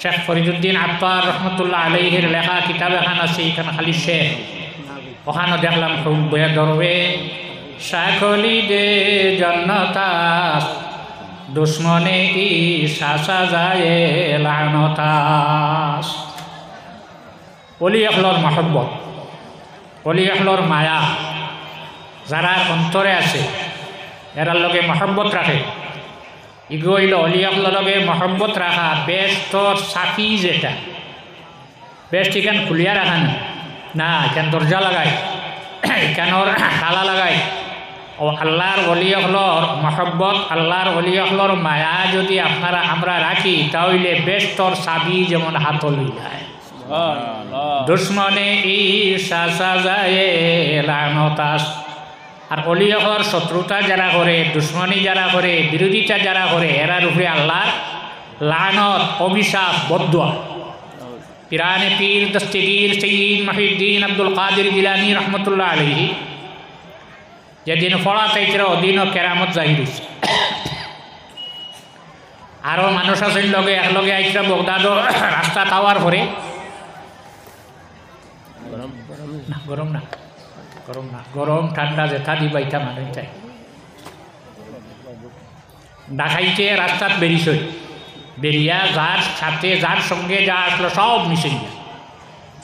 শেখ ফরিদুদ্দিন আত্তার রহমতুল্লাহ আলাইহির লেখা কিতাব এখান আছে, এখানে খালি শেখ ওখানে দেখলাম খুব বয়ে ধরবে শাখলি দে জন্নতাস দুশ্মনে ই শাসা যায় লানতাস। অলি আখলর মহব্বত, অলি আখলর মায়া যারা অন্তরে আছে এরার লগে মহব্বত রাখে, ইগো হইল অলি আখলর লগে মহব্বত রাখা বেস্তর সাফি যেটা বেস্ট এখান খুলিয়া রাখা না, এখান দরজা লাগায়, এখানোর তালা লাগায়। ও আল্লাহর অলি আখলর মহব্বত, আল্লাহর অলি আখলর মায়া যদি আমরা রাখি তাহলে বেস্তর সাবি যেমন হাত লইলায় দুশ্মনে ই শাসা যায় লানতাস। আর অলি আখলর শত্রুতা যারা করে, দুশ্মনী যারা করে, বিরোধিতা যারা করে এরার উপরে আল্লাহর লানত, অভিশাপ, বদদুয়া। পিরানে পীর দস্তগীর সৈয়দ মহিউদ্দিন আব্দুল কাদের জিলানী রহমতুল্লাহ আলাইহি যেদিন ফড়া তাইতের অধীন কেরামত জাহির হয়েছে। আরও মানুষ আছেন লগে একলগে আইসরা বগদাদর রাস্তা তাওয়ার পরে গরম না গরম না গরম ঠান্ডা যেথা দিবাইতা মানুষ চাই ডাকাইতে রাস্তাত বেরিয়েছে, বেরিয়া যার সাথে যার সঙ্গে যা আসলো সব মিশে গিয়া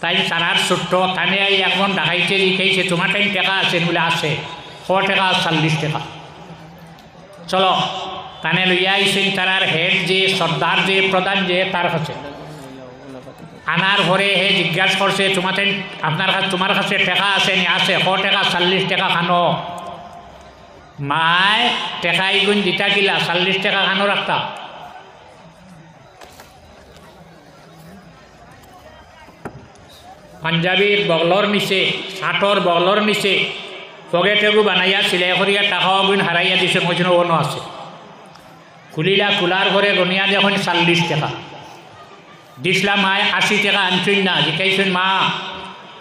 তাই সারার ছোট্ট তানে এখন ডাকাইতে লিখেছে তোমার টাইম টাকা আছে বলে আছে 100 টাকা 40 টাকা চলো তানে লইয়া আইসেন তারার হেড যে সর্দার যে প্রধান যে তার কাছে আনার ঘরে হে জিজ্ঞাসা করছে তোমার কাছে টাকা আছে নি? আছে। 100 টাকা 40 টাকা খানো মায় টেকাই গুণ দিতা কিলা 40 টাকা খানো রাখতা। পাঞ্জাবির বগলর নিচে শার্টর বগলর নিচে পগে টেগু বানাইয়া সিলাই করিয়া টাকা গুণ হারাইয়া দিছে মজনো অন্য আছে। খুলিলা খোলার ঘরে গনিয়া যখন 40 টাকা দিসলা মায় 80 টাকা আনছেন না, জিকাইছেন মা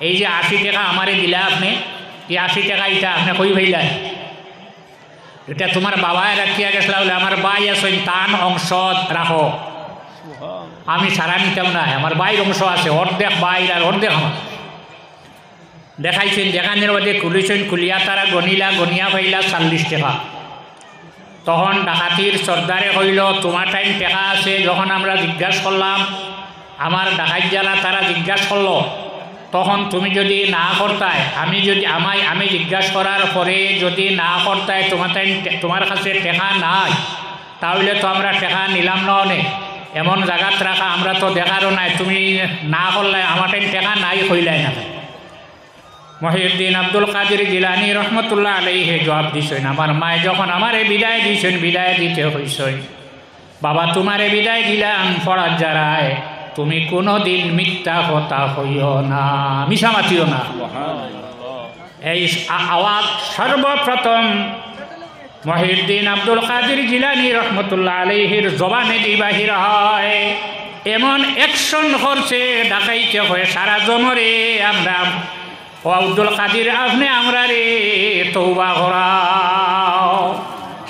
এই যে 80 টাকা আমারে দিলা আপনি, এই 80 টাকা এটা আপনি কই ভাইলা? এটা তোমার বাবায় রাখিয়া গেছলা বলে আমার বাই আছেন তান অংশ রাখো, আমি সারা নিতাম না, আমার বাইর অংশ আছে অর্ধেক বাইর আর অর্ধেক আমার। দেখাইছেন দেখানোর মধ্যে খুলিছেন, খুলিয়া তারা গনিলা গনিয়া পাইলা 40 টাকা। তখন ডাকাতির সর্দারে কইল তোমার টাইম টাকা আছে? যখন আমরা জিজ্ঞাসা করলাম আমার ডাকাত যারা তারা জিজ্ঞাসা করলো, তখন তুমি যদি না করতায় আমি জিজ্ঞাসা করার পরে যদি না করতায় তোমার কাছে টাকা নাই তাহলে তো আমরা টাকা নিলাম না অনেক, এমন জায়গাত রাখা আমরা তো দেখারও নাই, তুমি না করলে আমার টাইম টাকা নাই হইলাই না। মহিউদ্দিন আব্দুল কাদের জিলানী রহমতুল্লাহ আলাইহি জবাব দিছেন আমার মায়ে যখন আমারে বিদায় দিছেন, বিদায় দিতে হইছেন বাবা তোমারে বিদায় দিলাম ফরাজ যারায় তুমি কোনো দিন মিথ্যা কথা হইও না, মিশা মাতিও না। এই আওয়াজ সর্বপ্রথম মহিউদ্দিন আব্দুল কাদের জিলানী রহমতুল্লাহ আলাইহির জবানে দি বাহির হয়। এমন অ্যাকশন করছে ডাকাইতে হয়ে সারা জমরে আমরা ও আব্দুল কাদের আপনি আমরা রে তৌবা করাও,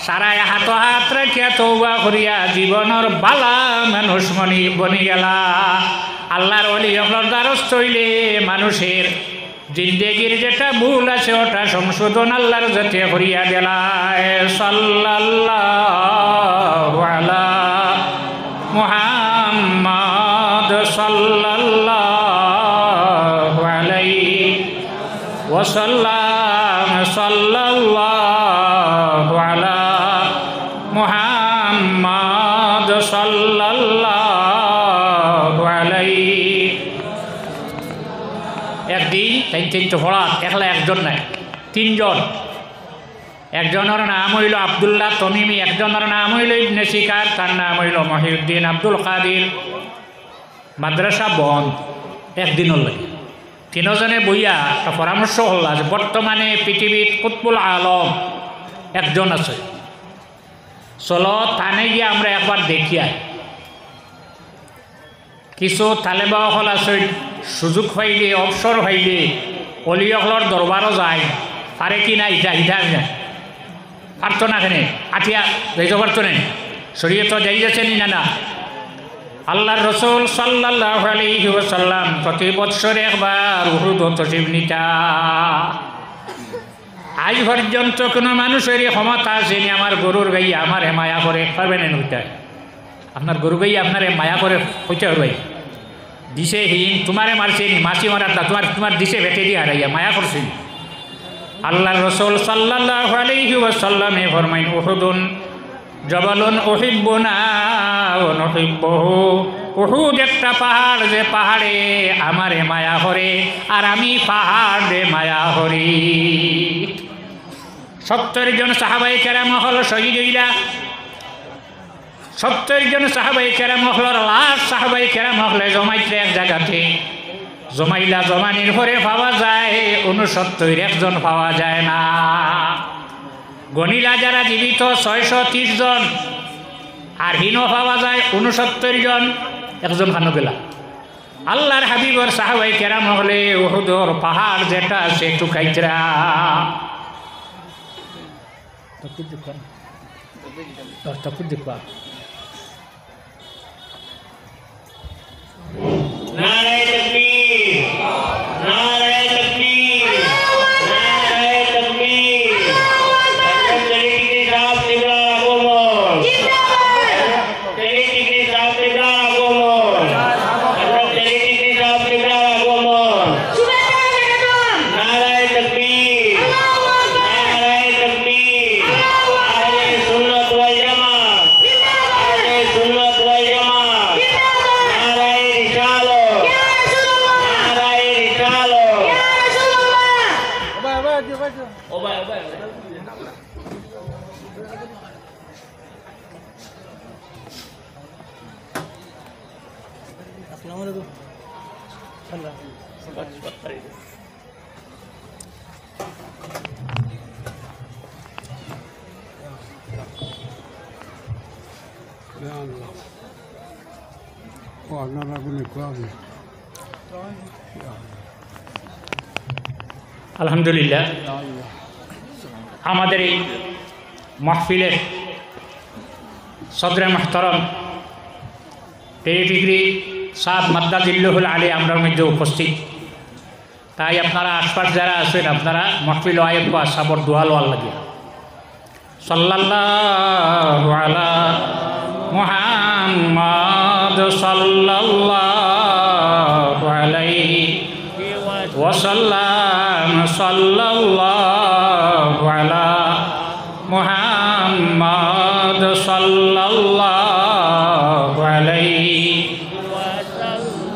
সারাই হাত রাখিয়া তৌবা করিয়া জীবনের বালা মানুষ মনি বনি গেলা। আল্লাহর ওলি হকর দ্বারস্থ হইলে মানুষের জিন্দেগির যেটা ভুল আছে ওটা সংশোধন আল্লাহর যাতে করিয়া গেলায়। সাল্লাল্লাহু আলা মুহাম্মদ সাল্লাল্লাহু আলাইহি ওয়াসাল্লাম সাল্লাল্লাহু আলা মুহাম্মদ সাল্লাল্লাহু আলাইহি। একদিন তিনটে ফরাত একলা একজন নাই, 3 জন। একজনের নাম হইল আবদুল্লাহ তমিমি, একজনের নাম হইল ইবনে শিকার, তার নাম হইল মহিউদ্দিন আব্দুল কাদের। মাদ্রাসা বন্ধ একদিনও লাগে। 3 জনে বইয়া একটা পরামর্শ হল যে বর্তমানে পৃথিবীর কুতুবুল আলম একজন আছে, চলো তানে গিয়ে আমরা একবার দেখিয়াই। কিছু তালেবা হল আছে সুযোগ পাইলে অবসর পাইলে অলি হলর দরবারও যায়, পারে কি না ইটা ইটা না পারতো না, কেনে আঠিয়া যাইতে পারতো না, শরীয়ত যাই যাচ্ছে নি না না। আল্লাহর রসুল সাল্লাল্লাহু আলাইহি ওয়াসাল্লাম প্রতি বৎসর একবার উহুদ তশরিফ নিতা। আজ পর্যন্ত কোনো মানুষের ক্ষমতা আসেনি আমার গরুর গাইয়া আমার মায়া করে পারবেন হইতে। আপনার গরু গাইয়া আপনার মায়া করে হইতে পারবে। দিশে হীন তোমারে মারছেনি, মাছি মারার তোমার দিশে ভেটে দিয়ে হারাইয়া মায়া করছেন। আল্লাহর রসুল সাল্লাল্লাহু আলাইহি ওয়াসাল্লামে ফরমাইন উহুদুন জবালুন উহিব্বুনা ওয়া নুহিব্বুহু। উহুদ একটা পাহাড়, যে পাহাড়ে আমারে মায়া করে আর আমি পাহাড়ে মায়া করি। 70 জন সাহাবায়ে কেরাম হল শহীদ হইলা। 70 জন সাহাবায়ে কেরাম হল লাশ সাহাবায়ে কেরাম হলে জমাইতে এক জায়গাতে জমাইলা। জমানির পরে পাওয়া যায় 69, একজন পাওয়া যায় না। গনিলা যারা জীবিত 630 জন, আর হিনো পাওয়া যায় 69 জন, একজন খানো গেলা। আল্লাহর হাবিবর সাহাবায়ে কেরাম হলে উহুদর পাহাড় যেটা আছে টুকাইতরা। নারায়ে তাকবীর, নারায়ে তাকবীর, নারায়ে তাকবীর। হযরত তেরিকি সাহেব তিবরা আগমন, তেরিকি সাহেব তিবরা আগমন, হযরত তেরিকি সাহেব তিবরা আগমন। নারায়ে তাকবীর, নারায়ে তাকবীর। আহলে সুন্নাত ওয়াল জামাত, আহলে সুন্নাত ওয়াল জামাত। নারায়ে রিসালাত, নারায়ে রিসালাত। আলহামদুলিল্লাহ, আমাদের এই মাহফিলের সদরে মুহতারাম টেরিটিগ্রি সাদ মাদ্দাজিল্লুহুল আলী আমরার মধ্যে উপস্থিত। তাই আপনারা আশপাশ যারা আছেন আপনারা মাহফিল আয়েব সাবর দোয়া লোয়ার লাগিয়া সাল্লাল্লাহু আলা মুহাম্মাদ সাল্লাল্লাহু আলাইহি ওয়াসাল্লাম সাল্লাল্লাহু আলা মুহাম্মাদ সাল্লাল্লাহু আলাইহি।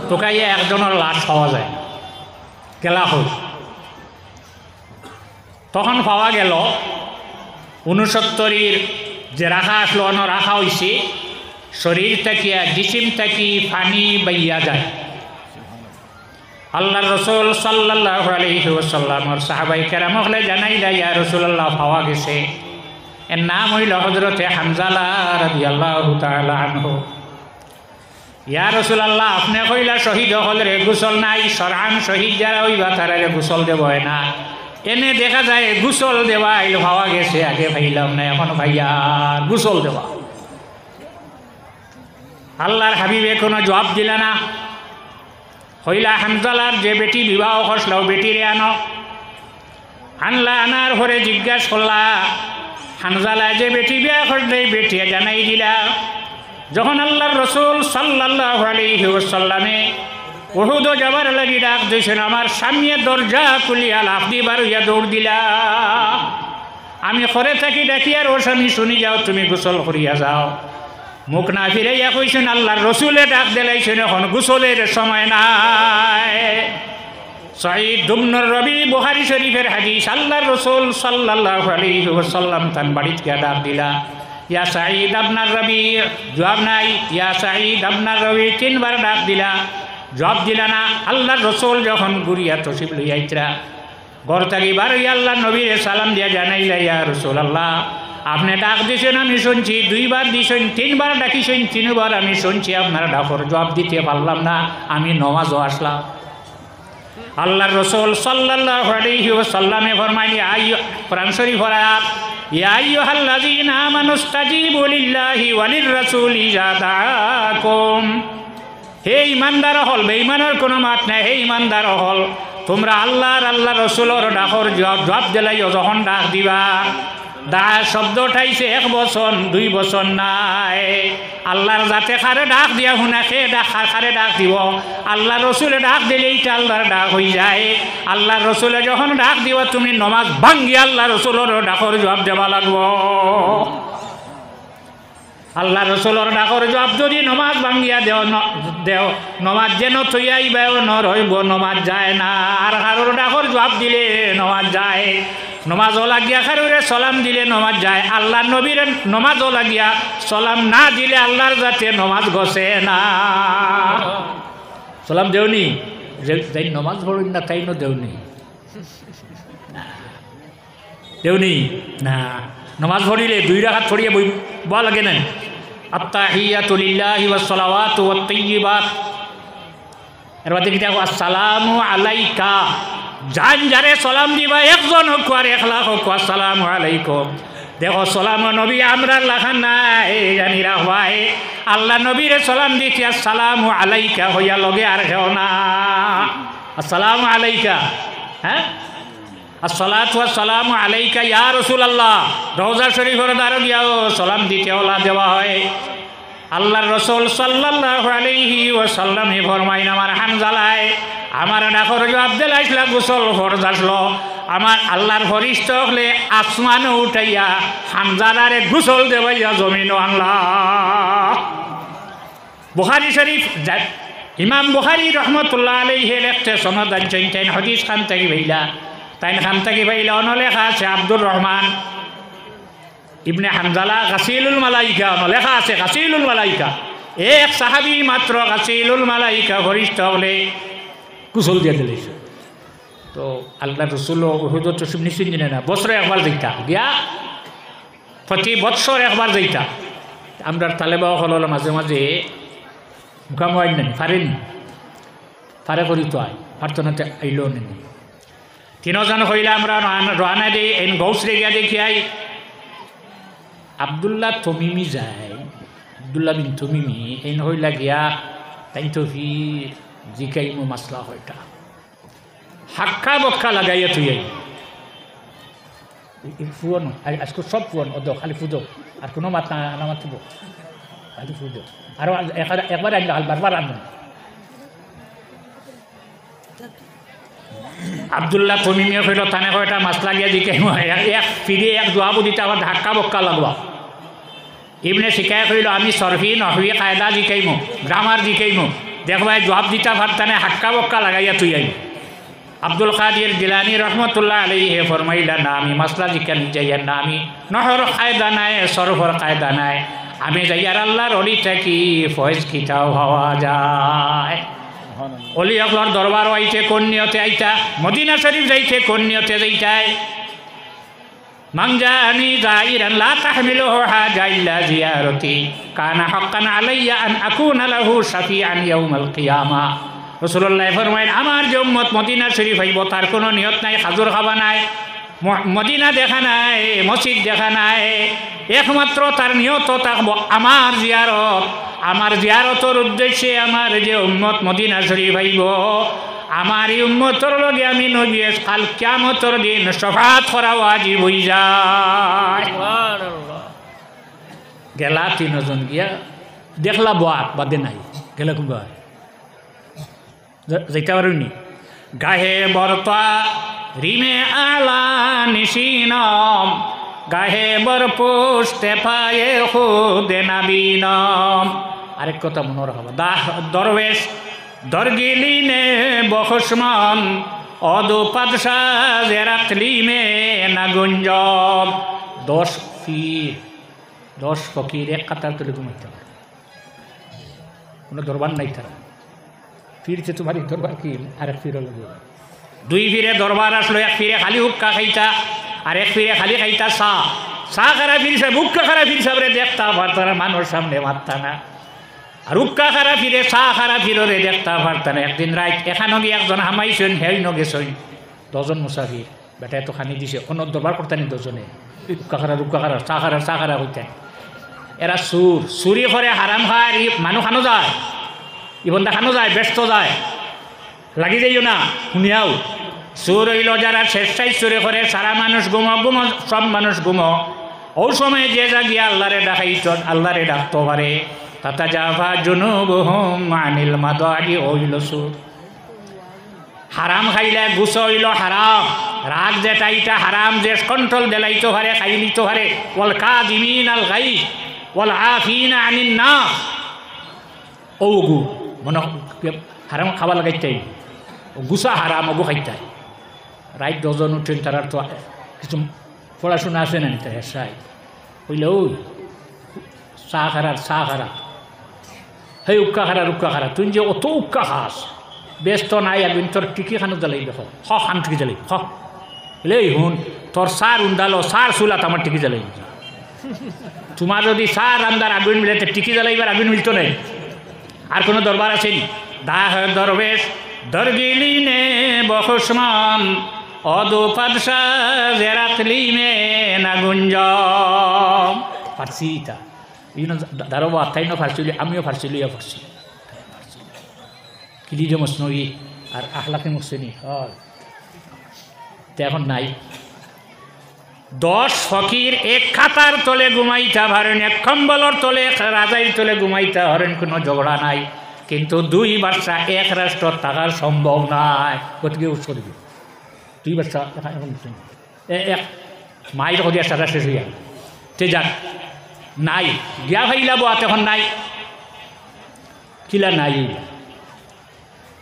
তোকাইয়া একজনের লাশ পাওয়া যায় গেলা হল। তখন পাওয়া গেল 69 যে রাখা আসলো অন্য রাখা হয়েছে, শরীর থাকিয়া জিসিম থাকি পানি বাইয়া যায়। আল্লাহর রসুল সাল্লাল্লাহু আলাইহি ওয়াসাল্লামর সাহাবায়ে কেরাম হলে জানাইলা ইয়া রাসূলুল্লাহ পাওয়া গেছে। এর নাম হইল হযরতে হামজালা রাদিয়াল্লাহু তাআলা আনহু। ইয়া রাসূলুল্লাহ আপনি কইলা শহীদ হলে গোসল নাই, শরআন শহীদ যারা হইবা তারা গোসল দেব না। এনে দেখা যায় গোসল দেওয়া আইল পাওয়া গেছে, আগে ভাইলাম না, এখন ভাইয়া গোসল দেওয়া। আল্লাহর হাবিবে কোনো জবাব দিলা না। হইলা হামজালার যে বেটি বিবাহ করছিল বেটিরে আনো। আনলা, আনার পরে জিজ্ঞাসা করলা হামজালা যে বেটি বিয়া করলে বেটি জানাই দিলা। যখন আল্লাহর রসুল সাল্লাল্লাহু আলাইহি ওয়াসাল্লামে উহুদ যাবার লাগি ডাক দিয়েছেন, আমার সামনে দরজা খুলিয়া লাফ দিবার হইয়া দৌড় দিলা। আমি ঘরে থাকি ডাকি আর ওর স্বামী শুনি যাও, তুমি গোসল করিয়া যাও। মুখ না ফিরাইয়া কইছেন আল্লাহর রসুলে ডাক দিলাইছেন, এখন গোসলের সময় নাই। সঈদ দুমনুর রবি বুখারী শরীফের হাদিস। আল্লাহর রসুল সাল্লাল্লাহু আলাইহি ওয়াসাল্লাম তান বাড়িতে গিয়া ডাক দিলা, ইয়া সঈদ আবনার রবি, জবাব নাই। ইয়া সঈদ আবনার রবি 3 বার ডাক দিলা, জবাব দিলা না। আল্লাহর রসুল যখন গুরিয়া তশরিফ লইয়াইতরা ঘর থাকি বার হইয়া আল্লাহ নবীর সালাম দিয়া জানাইলা, ইয়া রাসূলুল্লাহ আপনি ডাক দিয়েছেন আমি শুনছি, 2 বার দিয়েছেন, 3 বার ডাকিছেন, 3 বার আমি শুনছি, আপনারা ডাকর জবাব দিতে পারলাম না, আমি নমাজও আসলাম। আল্লাহর রসুল সাল্লাল্লাহু আলাইহি ওয়াসাল্লামে ফরমাইনি, কোরআন শরীফ আয়াত, ইয়া আইয়ুহাল্লাযীনা আমানুস্তাজীবু লিল্লাহি ওয়া লির রাসূলি ইযা দাআকুম হে ইমানদার হল, বেঈমানের কোনো মাত নাই। হে ইমানদার হল, তোমরা আল্লাহ রসুলের ডাকর জবাব দিলাইও যখন ডাক দিবা। দা শব্দ উঠাইছে 1 বছর 2 বছর নাই। আল্লাহর যাতে খারে ডাক দিয়া শুনা, সে খারে ডাক দিব। আল্লাহ রসুলে ডাক দিলে এইটা আল্লাহর ডাক হয়ে যায়। আল্লাহ রসুলে যখন ডাক দিব, তুমি নমাজ ভাঙ্গি আল্লাহ রসুলের ডাকর জবাব দেওয়া লাগবো। আল্লাহ রসুলের ডাকর জবাব যদি নমাজ ভাঙ্গিয়া দেও নমাজ যেন থইয়াইবাও নরইব, নমাজ যায় না। আর কারোর ডাকর জবাব দিলে নমাজ যায়। নমাজও লাগিয়া কারোরে সালাম দিলে নমাজ যায়। আল্লাহ নবীর নমাজও লাগিয়া সালাম না দিলে আল্লাহর যাতে নমাজ গছে না। সালাম দেওনি, যাই নমাজ পড়ুন না তাই দেওনি, দেওনি না। নমাজ পড়িলে 2 রাকাত পড়িয়ে বই লাগে না। আত্তাহিয়াতু লিল্লাহি ওয়াস সালাওয়াতু ওয়াত তাইয়্যিবাত। এর বাদে কি দেখো আসসালামু আলাইকা। জান যারে সালাম দিবা, একজন হোক আর 1 লাখ হোক, আসসালামু আলাইকুম। দেখো সালাম নবী আমরা লাখান নাই, জানি রাখবাই। আল্লাহ নবীরে সালাম দিছি আসসালামু আলাইকা হইয়া লগে আর হেও না। আসসালামু আলাইকা, হ্যাঁ, আসসালাতু ওয়াসসালামু আলাইকা ইয়া রাসূলুল্লাহ। রওজা শরীফের দ্বারা গিয়াও সালাম দিতে ওলা দেওয়া হয়। আল্লাহর রসুল সাল্লাল্লাহু আলাইহি ওয়াসাল্লামে ফরমাইন, আমার হানজালায় আমার ডাকর জবাব দিলাইছলা, গোসল ফরজ আসলো। আমার আল্লাহর ফরিস্ত হলে আসমানে উঠাইয়া হানজালারে গোসল দেবাইয়া জমিনও আল্লাহ। বুখারী শরীফ, ইমাম বুখারী রহমতুল্লাহ আলাইহি লেখতে সনদ আনছেন হাদিস খান থেকে ভাইলা, তাইন খান থেকে ভাইলা অনলেখা আছে আব্দুর রহমান ইবনে হানজালা গাসিলুল মালাইকা, লেখা আছে গাসিলুল মালাইকা। এক সাহাবী মাত্র গাসিলুল মালাইকা ফরিস্তা হলে কুশল দিয়ে দিলে। তো আল্লাহ রসুল ওহুদ তো নিশ্চিত দিনে না, বছরে 1 বার যাইতা, গিয়া প্রতি বৎসর 1 বার যাইতা। আমরা তালেবা হল মাঝে মাঝে মুখামো আইন নেন, পারেনি, পারে করি তো আয়, প্রার্থনাতে আইলেও নেন। 3 জন হইলে আমরা রানা দিই, এই গৌসরে গিয়া দেখি আই আবদুল্লাহ তমিমি যায়, আবদুল্লাহ বিন তমিমি এই হইলা গিয়া তাই তো ফি জিকাইমো মাসলা হয়টা হাক্কা বক্কা লাগাইয়া তুই ফুয়ানো আজকে সব ফুয়ানো ওদ খালি ফুদো আর কোনো মাত না মাতিব খালি ফুদো আর একবার আনলে হাল বারবার আনবেন। আবদুল্লাহ তমিমিয়ে হইল তানে কয়টা মাসলা গিয়া জিকাইমো, এক ফিরে এক জবাবও দিতে আবার ধাক্কা বক্কা লাগবা। ইবনে শিকায় কইল আমি সরফি নহবি কায়দা জিকাইমো, গ্রামার জিকাইমো, দেখবাই জবাব দিতে পারতানে হাক্কা বক্কা লাগাইয়া তুই আই। আব্দুল কাদির জিলানী রহমতুল্লাহ আলাইহি ফরমাইলা, না আমি মাসলা জিকানি যাইয়ার না, আমি নহর কায়দা নাই, সরফর কায়দা নাই, আমি যাইয়ার আল্লাহর অলি থাকি ফয়েজ খিতাও হওয়া যায়। অলি অকলর দরবার আইতে কোন নিয়তে আইতা, মদিনা শরীফ যাইতে কোন নিয়তে যাইতায়। মাংজানি যাইরান লা তাহমিলুহু হাজা ইল্লা জিয়ারতি কানা হাক্কান আলাইয়া আন আকুনা লাহু শাফিআন ইয়াউমাল কিয়ামা। রাসূলুল্লাহ ফরমায়েন, আমার যে উম্মত মদিনা শরীফ আইব তার কোনো নিয়ত নাই, খাজুর খাবা নাই, মদিনা দেখা নাই, মসজিদ দেখা নাই, একমাত্র তার নিয়ত থাকবো আমার জিয়ারত। আমার জিয়ারতর উদ্দেশ্যে আমার যে উম্মত মদিনা শরীফ আইব, আমার এই উম্মতর লগে আমি নবী কাল কিয়ামতর দিন শফাআত করা ওয়াজিব হই যায়। গেলা 3 জন গিয়া দেখলা বাদ বাদে নাই, গেলা কুবা যাইতে পারুনি। গাহে বরতা রিমে আলা নিশিনম, গাহে বরপুষ্টে পায়ে খুদে নাবিনম। আরেক কথা মনে রাখবা, দরবেশ দরগিলিনে বহসমান অদু পাদশা জেরাকলিমে না গুঞ্জব। 10 ফির 10 ফকির এক কাতার তুলে ঘুমাইতে পারে, কোনো দরবার নাই তারা। ফিরছে তোমার দরবার কি, আরেক ফিরও লাগে। 2 ফিরে দরবার আসলো, 1 ফিরে খালি হুক্কা খাইতা আর 1 ফিরে খালি খাইতা চা খারা ফিরছে, হুক্কা খারা ফিরছে বলে দেখতা পারতানা, মানুষ সামনে মারতা না। আর হুক্কা খারা ফিরে চা খারা ফিরে দেখতা পারতানা। একদিন রাত এখানো গিয়ে একজন হামাইছেন, হেই নগেছেন 2 জন মুসাফির, বেটা এত খানি দিছে, অন্য দরবার করতানি 2 জনে, হুক্কা খারা চা খারা হইতেন। এরা চুরি করে হারাম খায়, মানুষ খানো যায়, ইবন দেখানো যায়, ব্যস্ত যায়, লাগি যাইও না শুনিয়াও। চোর হইল যারা শেষাই চুরি করে, সারা মানুষ গুম, সব মানুষ গুম। ও সময় যে জাগিয়া আল্লাহরে ডাকাইত, আল্লাহরে ডাকতে পারে, তাতা জাফা জুনুবুহুম আনিল মাদাজি হইল চোর। হারাম খাইলে গুছ হইল হারাম, রাগ যেটা ইটা হারাম, যে কন্ট্রোল দেলাইতে পারে, খাই নিতে পারে। ওয়াল কাযিমিন আল গাইজ ওয়াল আফিনা আনিন নাস, ও গু মনে হারাম খাওয়া লাগাইতাই, গুছা হারাম ওগু খাইতাই। রাইট ডজন উঠেন, তারার তো কিছু পড়াশোনা আছে না নিতে সাই হইলে ওই চাহ খারাপ সেই উক্কা খারা তুই যে অত উক্কা খাস ব্যস্ত নাই, একদিন তোর টিকি খানো জ্বালাই দেখ খান টিকি জ্বালাই বলে এই হুন তোর সার উন্দালো সার চুলাত আমার টিকি জ্বালাই। তোমার যদি সার রান্দার আগুন মিলে টিকি জ্বালাইবার আগুন মিলত নাই। আর কোনো দরবার আছেনি? দাহ দরবেশ দরগিলি নে বহসমান অদো পাদশা জেরাতলি মে না গুঞ্জম। ফার্সি ইটা দারোবা তাই না ফার্সিলি, আমিও ফার্সিলি ফার্সি কিলি যে মসনই আর আখলাকে মুসনি হয় এখন নাই। 10 ফকির এক খাতার তলে ঘুমাইতা পারেন, এক কম্বলর তলে রাজাইর তলে ঘুমাইতা হরেন, কোনো ঝগড়া নাই। কিন্তু 2 বাচ্চা এক রাষ্ট্র থাকার সম্ভব নাই। গতিকে উৎস দিবি 2 বাচ্চা এক মায়ের হদিয়া সারা শেষ হইয়া তে যাক নাই গিয়া ভাইলা বোয়াত এখন নাই, কিলা নাই।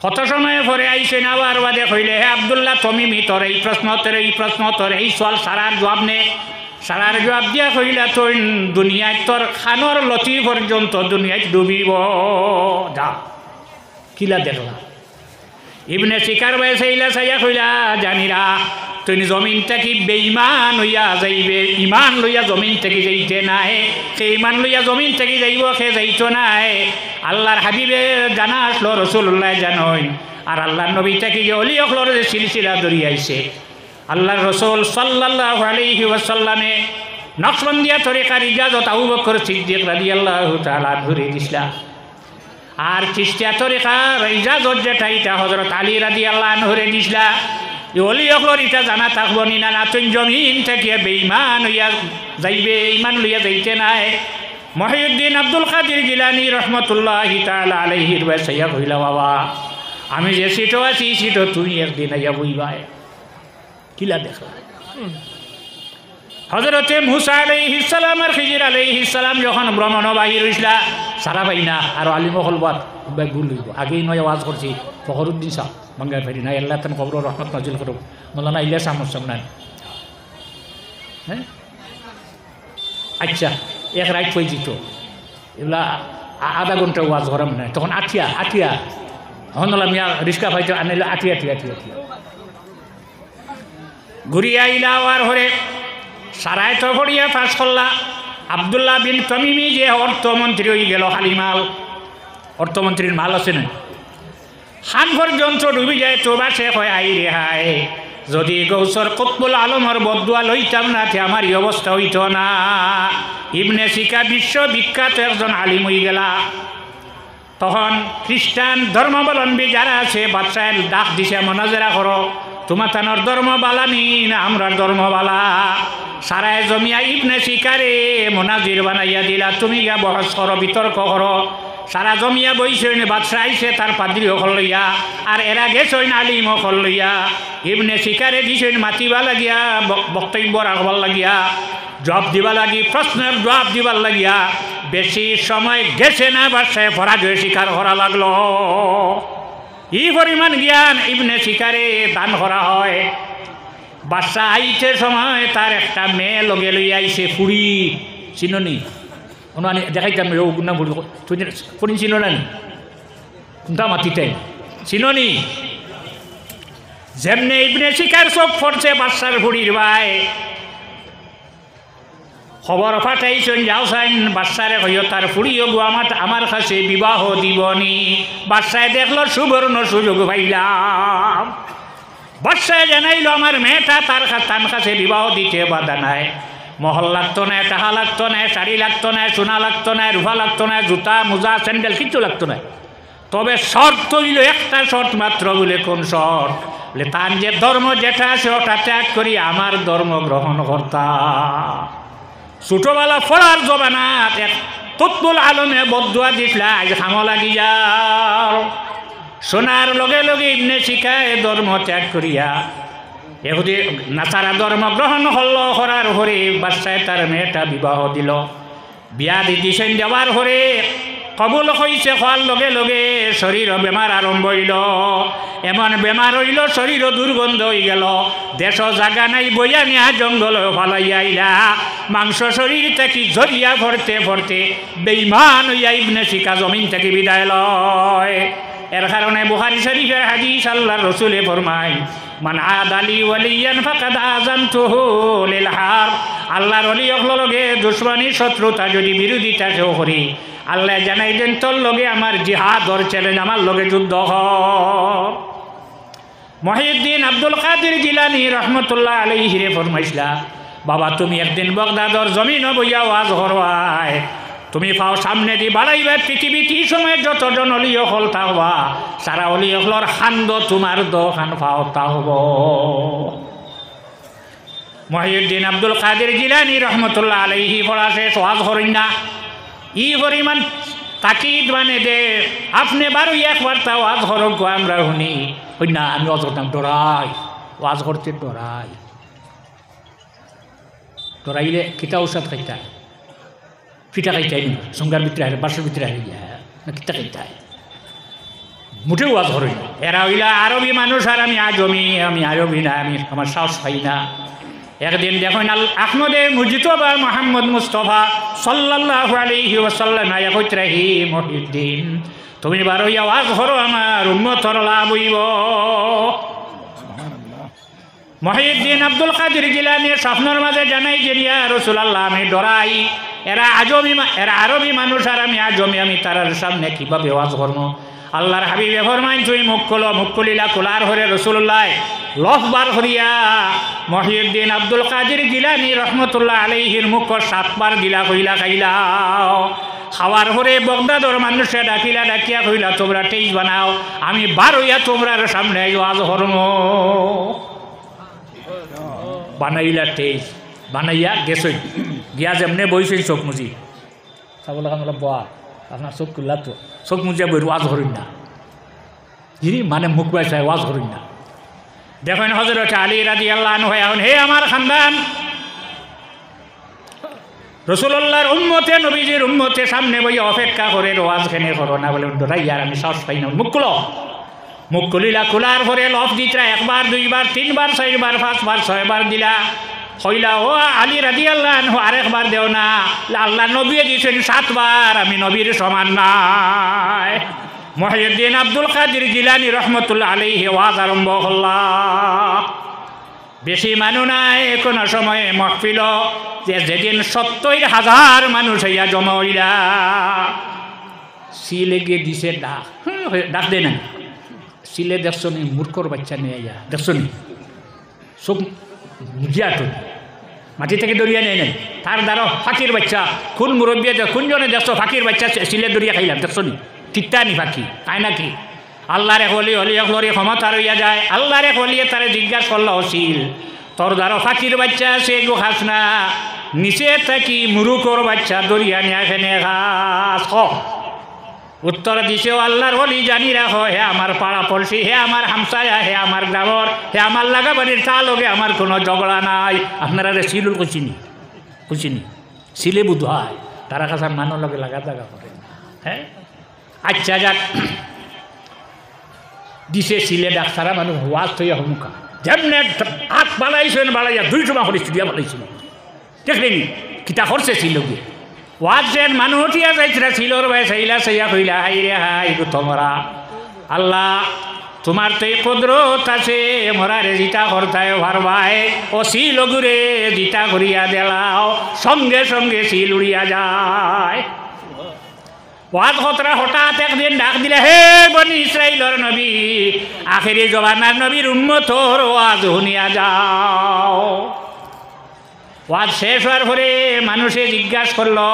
কত সময় পরে আইসেন আবার বাদে কইলে, হে আব্দুল্লাহ তমিমি, তোর এই প্রশ্ন তোর এই সওয়াল সারার জবাব নে। সারার জবাব দিয়া কইলা, তুই দুনিয়ায় তোর খানোর লতি পর্যন্ত দুনিয়ায় ডুবিব যা। কিলা দেখলা? ইবনে শিকার বয়সে ইলা সাইয়া কইলা, জানিরা তুই জমিন থেকে বেঈমান হইয়া যাইবে, ইমান লইয়া জমিন থেকে যাইতে নাই। সে ইমান লইয়া জমিন থেকে যাইব, সে যাইত নাই। আল্লাহর হাবিবে জানা আসলো, রসুল্লাহ জানই। আর আল্লাহর নবী থেকে যে অলি অখলর যে সিলসিলা দরিয়াইছে, আল্লাহর রসুল সাল্লাল্লাহু আলাইহি ওয়াসাল্লামে নকশবন্দিয়া তরিকার ইজাজত আবু বকর সিদ্দিক রাদিয়াল্লাহু তাআলা ধরে দিছিলা। আর চিশতিয়া তরিকার ইজাজত যেটা এটা হযরত আলী রাদিয়াল্লাহু আনহুরে দিছিলা। অলি অখলর এটা জানা থাকবো নি না, তুই জমিন থেকে বেঈমান হইয়া যাইবে, ইমান লইয়া যাইতে নাই। মহিউদ্দিন আব্দুল কাদির জিলানী রহমতুল্লাহি তাআলা আলাইহির ওয়াসাইয়া কইলা, বাবা আমি যে সিটো আছি সিটো তুই একদিন আইয়া বইবাই। কিলা দেখলা? হযরতে মুসা আলাইহিস সালাম আর খিজির আলাইহিস সালাম যখন ভ্রমণ বাহির হইছিলা, সারা পাইনা আর আলিম হলবাদ গুল হইব। আগেই নয় আওয়াজ করছি ফখরুদ্দিন শাহ বাঙ্গাই ফেরি নাই, আল্লাহ তান কবর রহমত নাজিল করুক। মৌলানা ইলিয়াস আহমদ সামনান, হ্যাঁ আচ্ছা এক রাইট হয়ে যেত, এগুলা আধা ঘন্টা ওয়াজ করাম না। তখন আঠিয়া হনলা মিয়া রিক্সা পাইতে আনিলে আঠিয়া ঘুরিয়া আইলা আর হরে সারায় তো ভরিয়া পাশ করলা। আবদুল্লাহ বিন তমিমি যে অর্থমন্ত্রী হয়ে গেল, হালিমাল অর্থমন্ত্রীর মাল আছে না, খান পর্যন্ত ডুবি যায়। তো বাসে কয়, আই রে হায়, যদি গৌসর কুতবুল আলমর বদুয়া লইতাম না তে আমার এই অবস্থা হইত না। ইবনে সিকা বিশ্ববিখ্যাত একজন আলিম হয়ে গেলা। তখন খ্রিস্টান ধর্মাবলম্বী যারা আছে বাদশাহের ডাক দিছে, মনাজেরা করো, তোমার তানোর ধর্ম বালা নি না আমরা ধর্ম বালা। সারায় জমিয়া ইবনে সিকারে মনাজির বানাইয়া দিলা, তুমি গিয়া বহস করো, বিতর্ক করো। সারা জমিয়া বইছেন, বাদশাহ আইসে তার পাদ্রী হল লইয়া, আর এরা গেছেন আলিম হল লইয়া। ইবনে শিকারে দিছেন মাতিবা লাগিয়া, বক্তব্য রাখবার লাগিয়া, জবাব দিবা লাগি, প্রশ্নের জবাব দিবার লাগিয়া। বেশি সময় গেছে না, বাদশাহ পরাজয় স্বীকার করা লাগলো। ই পরিমাণ জ্ঞান ইবনে শিকারে দান করা হয়। বাদশাহ আইতে সময় তার একটা মেয়ে লগে লইয়া আইছে, ফুড়ি চিননি ওনানি দেখাইতাম গুণা ভুল কোন চিনো না কোনটা মাতিতেন চিননি। যেমনি ইবনে শিকার চোখ পড়ছে বাদশার ফুড়ির ভাই, খবর পাঠাইছেন যাও চাইন বাদশারে কইও তার ফুড়িও গো আমার কাছে বিবাহ দিবনি। বাদশায় দেখলো সুবর্ণ সুযোগ পাইলাম। বাদশায় জানাইল আমার মেয়েটা তার কাছে বিবাহ দিতে বাধা নাই। মহল লাগতো না, টাকা লাগতো না, শাড়ি লাগতো না, সোনা লাগতো না, রুফা লাগতো না, জুতা মোজা স্যান্ডেল কিচ্ছু লাগতো না। তবে শর্ত হইল একটা শর্ত মাত্র, বলে কোন শর্ত? বলে তার যে ধর্ম যেটা আছে ওটা ত্যাগ করি আমার ধর্ম গ্রহণ কর্তা। ছোটবেলা পড়ার জমানাত এক তৎবুল আলমে বদুয়া দিসলা, আজ খামো লাগি যাও। শোনার লগে লগে ইবনে শিখায় ধর্ম ত্যাগ করিয়া এহুদি নাসারা ধর্ম গ্রহণ হল। করার হরে বাদশায় তার মেয়েটা বিবাহ দিল। বিয়া দিছেন যাওয়ার হরে কবুল হইছে, হওয়ার লগে লগে শরীর বেমার আরম্ভ হইল। এমন বেমার হইল শরীর দুর্গন্ধ হয়ে গেল। দেশ জাগা নাই বইয়া নিয়া জঙ্গল ফালাইয়া আইলা। মাংস শরীর থেকে ঝরিয়া ভরতে ভরতে বেঈমান হইয়া ইবনে শিখা জমিন থেকে বিদায় লয়। এর কারণে বুখারী শরীফের হাদিস আল্লাহর রাসূলে ফরমায়, মান আদালি ওয়ালিয়ান ফাকাদ আযানতুহু লিল হারব। আল্লাহর ওলি হলো লগে দুশমনী শত্রুতা যদি বিরোধিতা কেউ করি, আল্লাহ জানাই দেন তোর লগে আমার জিহাদর চ্যালেঞ্জ, আমার লগে যুদ্ধ হ। মহিউদ্দিন আব্দুল কাদের জিলানী রহমতুল্লাহ আলাইহি রে ফরমাইছিলা, বাবা তুমি একদিন বাগদাদর জমিন বইয়া ওয়াজ করবাই, তুমি পাও সামনে দি বাড়াইবার পৃথিবীতে সময় যতজন অলি হল থাকবা, সারা অলি হলর খান্দ তোমার দোকান পাও তা হব। মহিউদ্দিন আব্দুল কাদের জিলানী রহমতুল্লাহ আলাইহি পড়া শেষ ওয়াজ করেন না, ই পরিমাণ তাকিদ মানে দে আপনি বারো একবার তা ওয়াজ করক আমরা শুনি। ওই না আমি ওয়াজ করতাম ডরাই, ওয়াজ করতে ডরাই। ডরাইলে কিতা ঔষধ খাইতা, পিঠা খাইতাই না, সঙ্গার ভিতরে হারে বাসের ভিতরে হারে গিয়া না কিতা খাইতাই, মুঠেও ওয়াজ করি না। এরা হইলা আরবি মানুষ আর আমি আজমি, আমি আরবি না, আমি আমার সাহস পাই না। একদিন দেখুন আহমদে মুজিতবা মোহাম্মদ মুস্তফা সাল্লাল্লাহু আলাইহি ওয়াসাল্লাম আয়া কইতরা, হি মহিউদ্দিন তুমি বারো আওয়াজ করো আমার উম্মতর লাভ হইব। মহিউদ্দিন আব্দুল কাদের জিলানী স্বপ্নের মাঝে জানাই যে ইয়া রাসূলুল্লাহ আমি ডরাই, এরা আরবি মানুষ আর আমি আজমি, আমি তারার সামনে কিভাবে ওয়াজ করব? আল্লাহর হাবিবে ফরমাইন তুই মুখ খোলো। মুখ খুলিলা, খোলার হরে রাসূলুল্লাহ লফ বার করিয়া মহিউদ্দিন আব্দুল কাদের জিলানী রহমতুল্লাহ আলাইহির মুখ 7 বার দিলা, কইলা খাইলাও। খাওয়ার পরে বাগদাদর মানুষে ডাকিলা, ডাকিয়া কইলা তোমরা টেজ বানাও, আমি বার হইয়া তোমরার সামনে ওয়াজ করব। বানাইলা টেজ, বানাইয়া গেছই, গিয়া যেমনে বইছই চোখ মুজি চাবলে কামলা বয়া আপনার চোখ খুললা তো চোখ মুজিয়া বই ওয়াজ করিন না, যিনি মানে মুখ বাইছায় ওয়াজ করিন না। দেখেন হযরত আলী রাদিয়াল্লাহু আনহু এখন হে আমার খানদান, রাসূলুল্লাহর উম্মতে নবীজির উম্মতে সামনে বই অপেক্ষা করে ওয়াজ খেনে করো না বলে ডরাইয়ার আমি সাহস পাই না। মুখ খুলো। মুখ খুলিলা, খোলার পরে লফ দিতরা 1 বার 2 বার 3 বার 4 বার 5 বার 6 বার দিলা। কইলা ও আলী রাদিয়াল্লাহু আনহু আরেকবার দেও না, আল্লাহ নবী দিয়েছেন 7 বার, আমি নবীর সমান নাই। মহিউদ্দিন আব্দুল কাদের জিলানী রহমতুল্লাহ আলাইহি ওয়াজ আরম্ভ হল্লা। বেশি মানুষ নাই কোন সময়ে মাহফিল, যে যেদিন 70,000 মানুষ হইয়া জমা হইলা। সিলে গিয়ে দিছে ডাক, ডাক দে না সিলে দেখছো নি মূর্খর বাচ্চা নিয়ে যা, দেখছো নি চোখ মুজিয়া তো মাটি থেকে দরিয়া নেই নেই তার দ্বারা ফাঁকির বাচ্চা কোন মুরব্বী কোনজনে দেখছো ফাঁকির বাচ্চা সিলে দরিয়া খাইলাম, দেখছো নি তিত্তানি ফাঁকি তাই নাকি? আল্লাহরে হলি হলি হলি ক্ষমতা রইয়া যায়। আল্লাহরে হলিয়ে তারে জিজ্ঞাসা করল, অশিল তোর দ্বারা ফাঁকির বাচ্চা আছে গো খাস না, নিচে থাকি মুরুকর বাচ্চা দরিয়া নিয়ে এখানে খাস। উত্তর দিছেও আল্লাহর হলি জানি রাখো, হে আমার পাড়া পড়শি, হে আমার হামসায়া, হে আমার গ্রামর, হে আমার লাগাবাড়ির তা লগে আমার কোনো ঝগড়া নাই। আপনারা সিলুর কুচিনি সিলে বুধ হয় তারা কাছে মানুষ লগে লাগা জাগা করে। হ্যাঁ আচ্ছা যাক দিছে সিলে ডাক্তারা মানুষ ওয়াজ থইয়া হুমুকা যেমনে হাত বাড়াইছেন, বাড়াইয়া 2 সময় করে দিয়া বাড়াইছিল, দেখলেনি কিতা করছে সিলকে ওয়াজের মানুষ উঠিয়া যাইছিলা সিলোর ভাই চাইলা চাইয়া কইলা, হাই রে হাই গো তোমরা আল্লাহ তোমার তো এই কুদরত আছে, মরারে জিতা করতায় ভারবাই ও সিল গুরে জিতা করিয়া দেলাও, সঙ্গে সঙ্গে সিল উড়িয়া যায়। ওয়াজ হতরা হঠাৎ একদিন ডাক দিলে, হে বনি ইসরাইলের নবী, আখেরি জমানার নবীর উম্মতর ওয়াজ শুনিয়া যাও। ওয়াজ শেষ হওয়ার পরে মানুষে জিজ্ঞাসা করলো,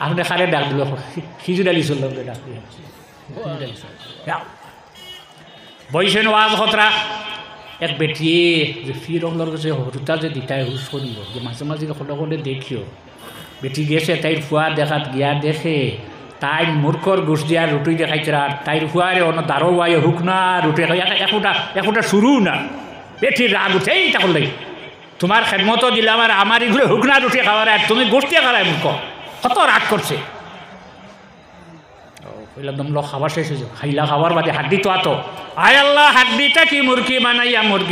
আপনি খারে ডাক দিল, খিজুর আলী চলল ডাক দিয়ে বইছেন ওয়াজ খতরা এক বেটিয়ে যে ফির হলর কাছে হরুতা যে দিতাই হুস করিব যে মাঝে মাঝে হলে দেখিও বেটি গেছে তাইর ফুয়া দেখাত গিয়া দেখে তাই মূর্খর ঘুষ দিয়া রুটি দেখাইছে আর তাইর ফুয়ারে অন্য দারো আয় হুক না রুটি একটা শুরু না বেটির রাগ উঠে এইটা করলে তোমার খেদমতো দিলাম আর আমার এগুলো হুক না রুটি খাওয়ার আর তুমি গোষ্ঠী খাওয়ায় মূর্খ কত রাগ করছে একদম লোক খাবার শেষ হয়েছে খাইলা খাবার বাদে হাড্ডি তো আতো আয় আল্লাহ হাড্ডিটা কি মুরগি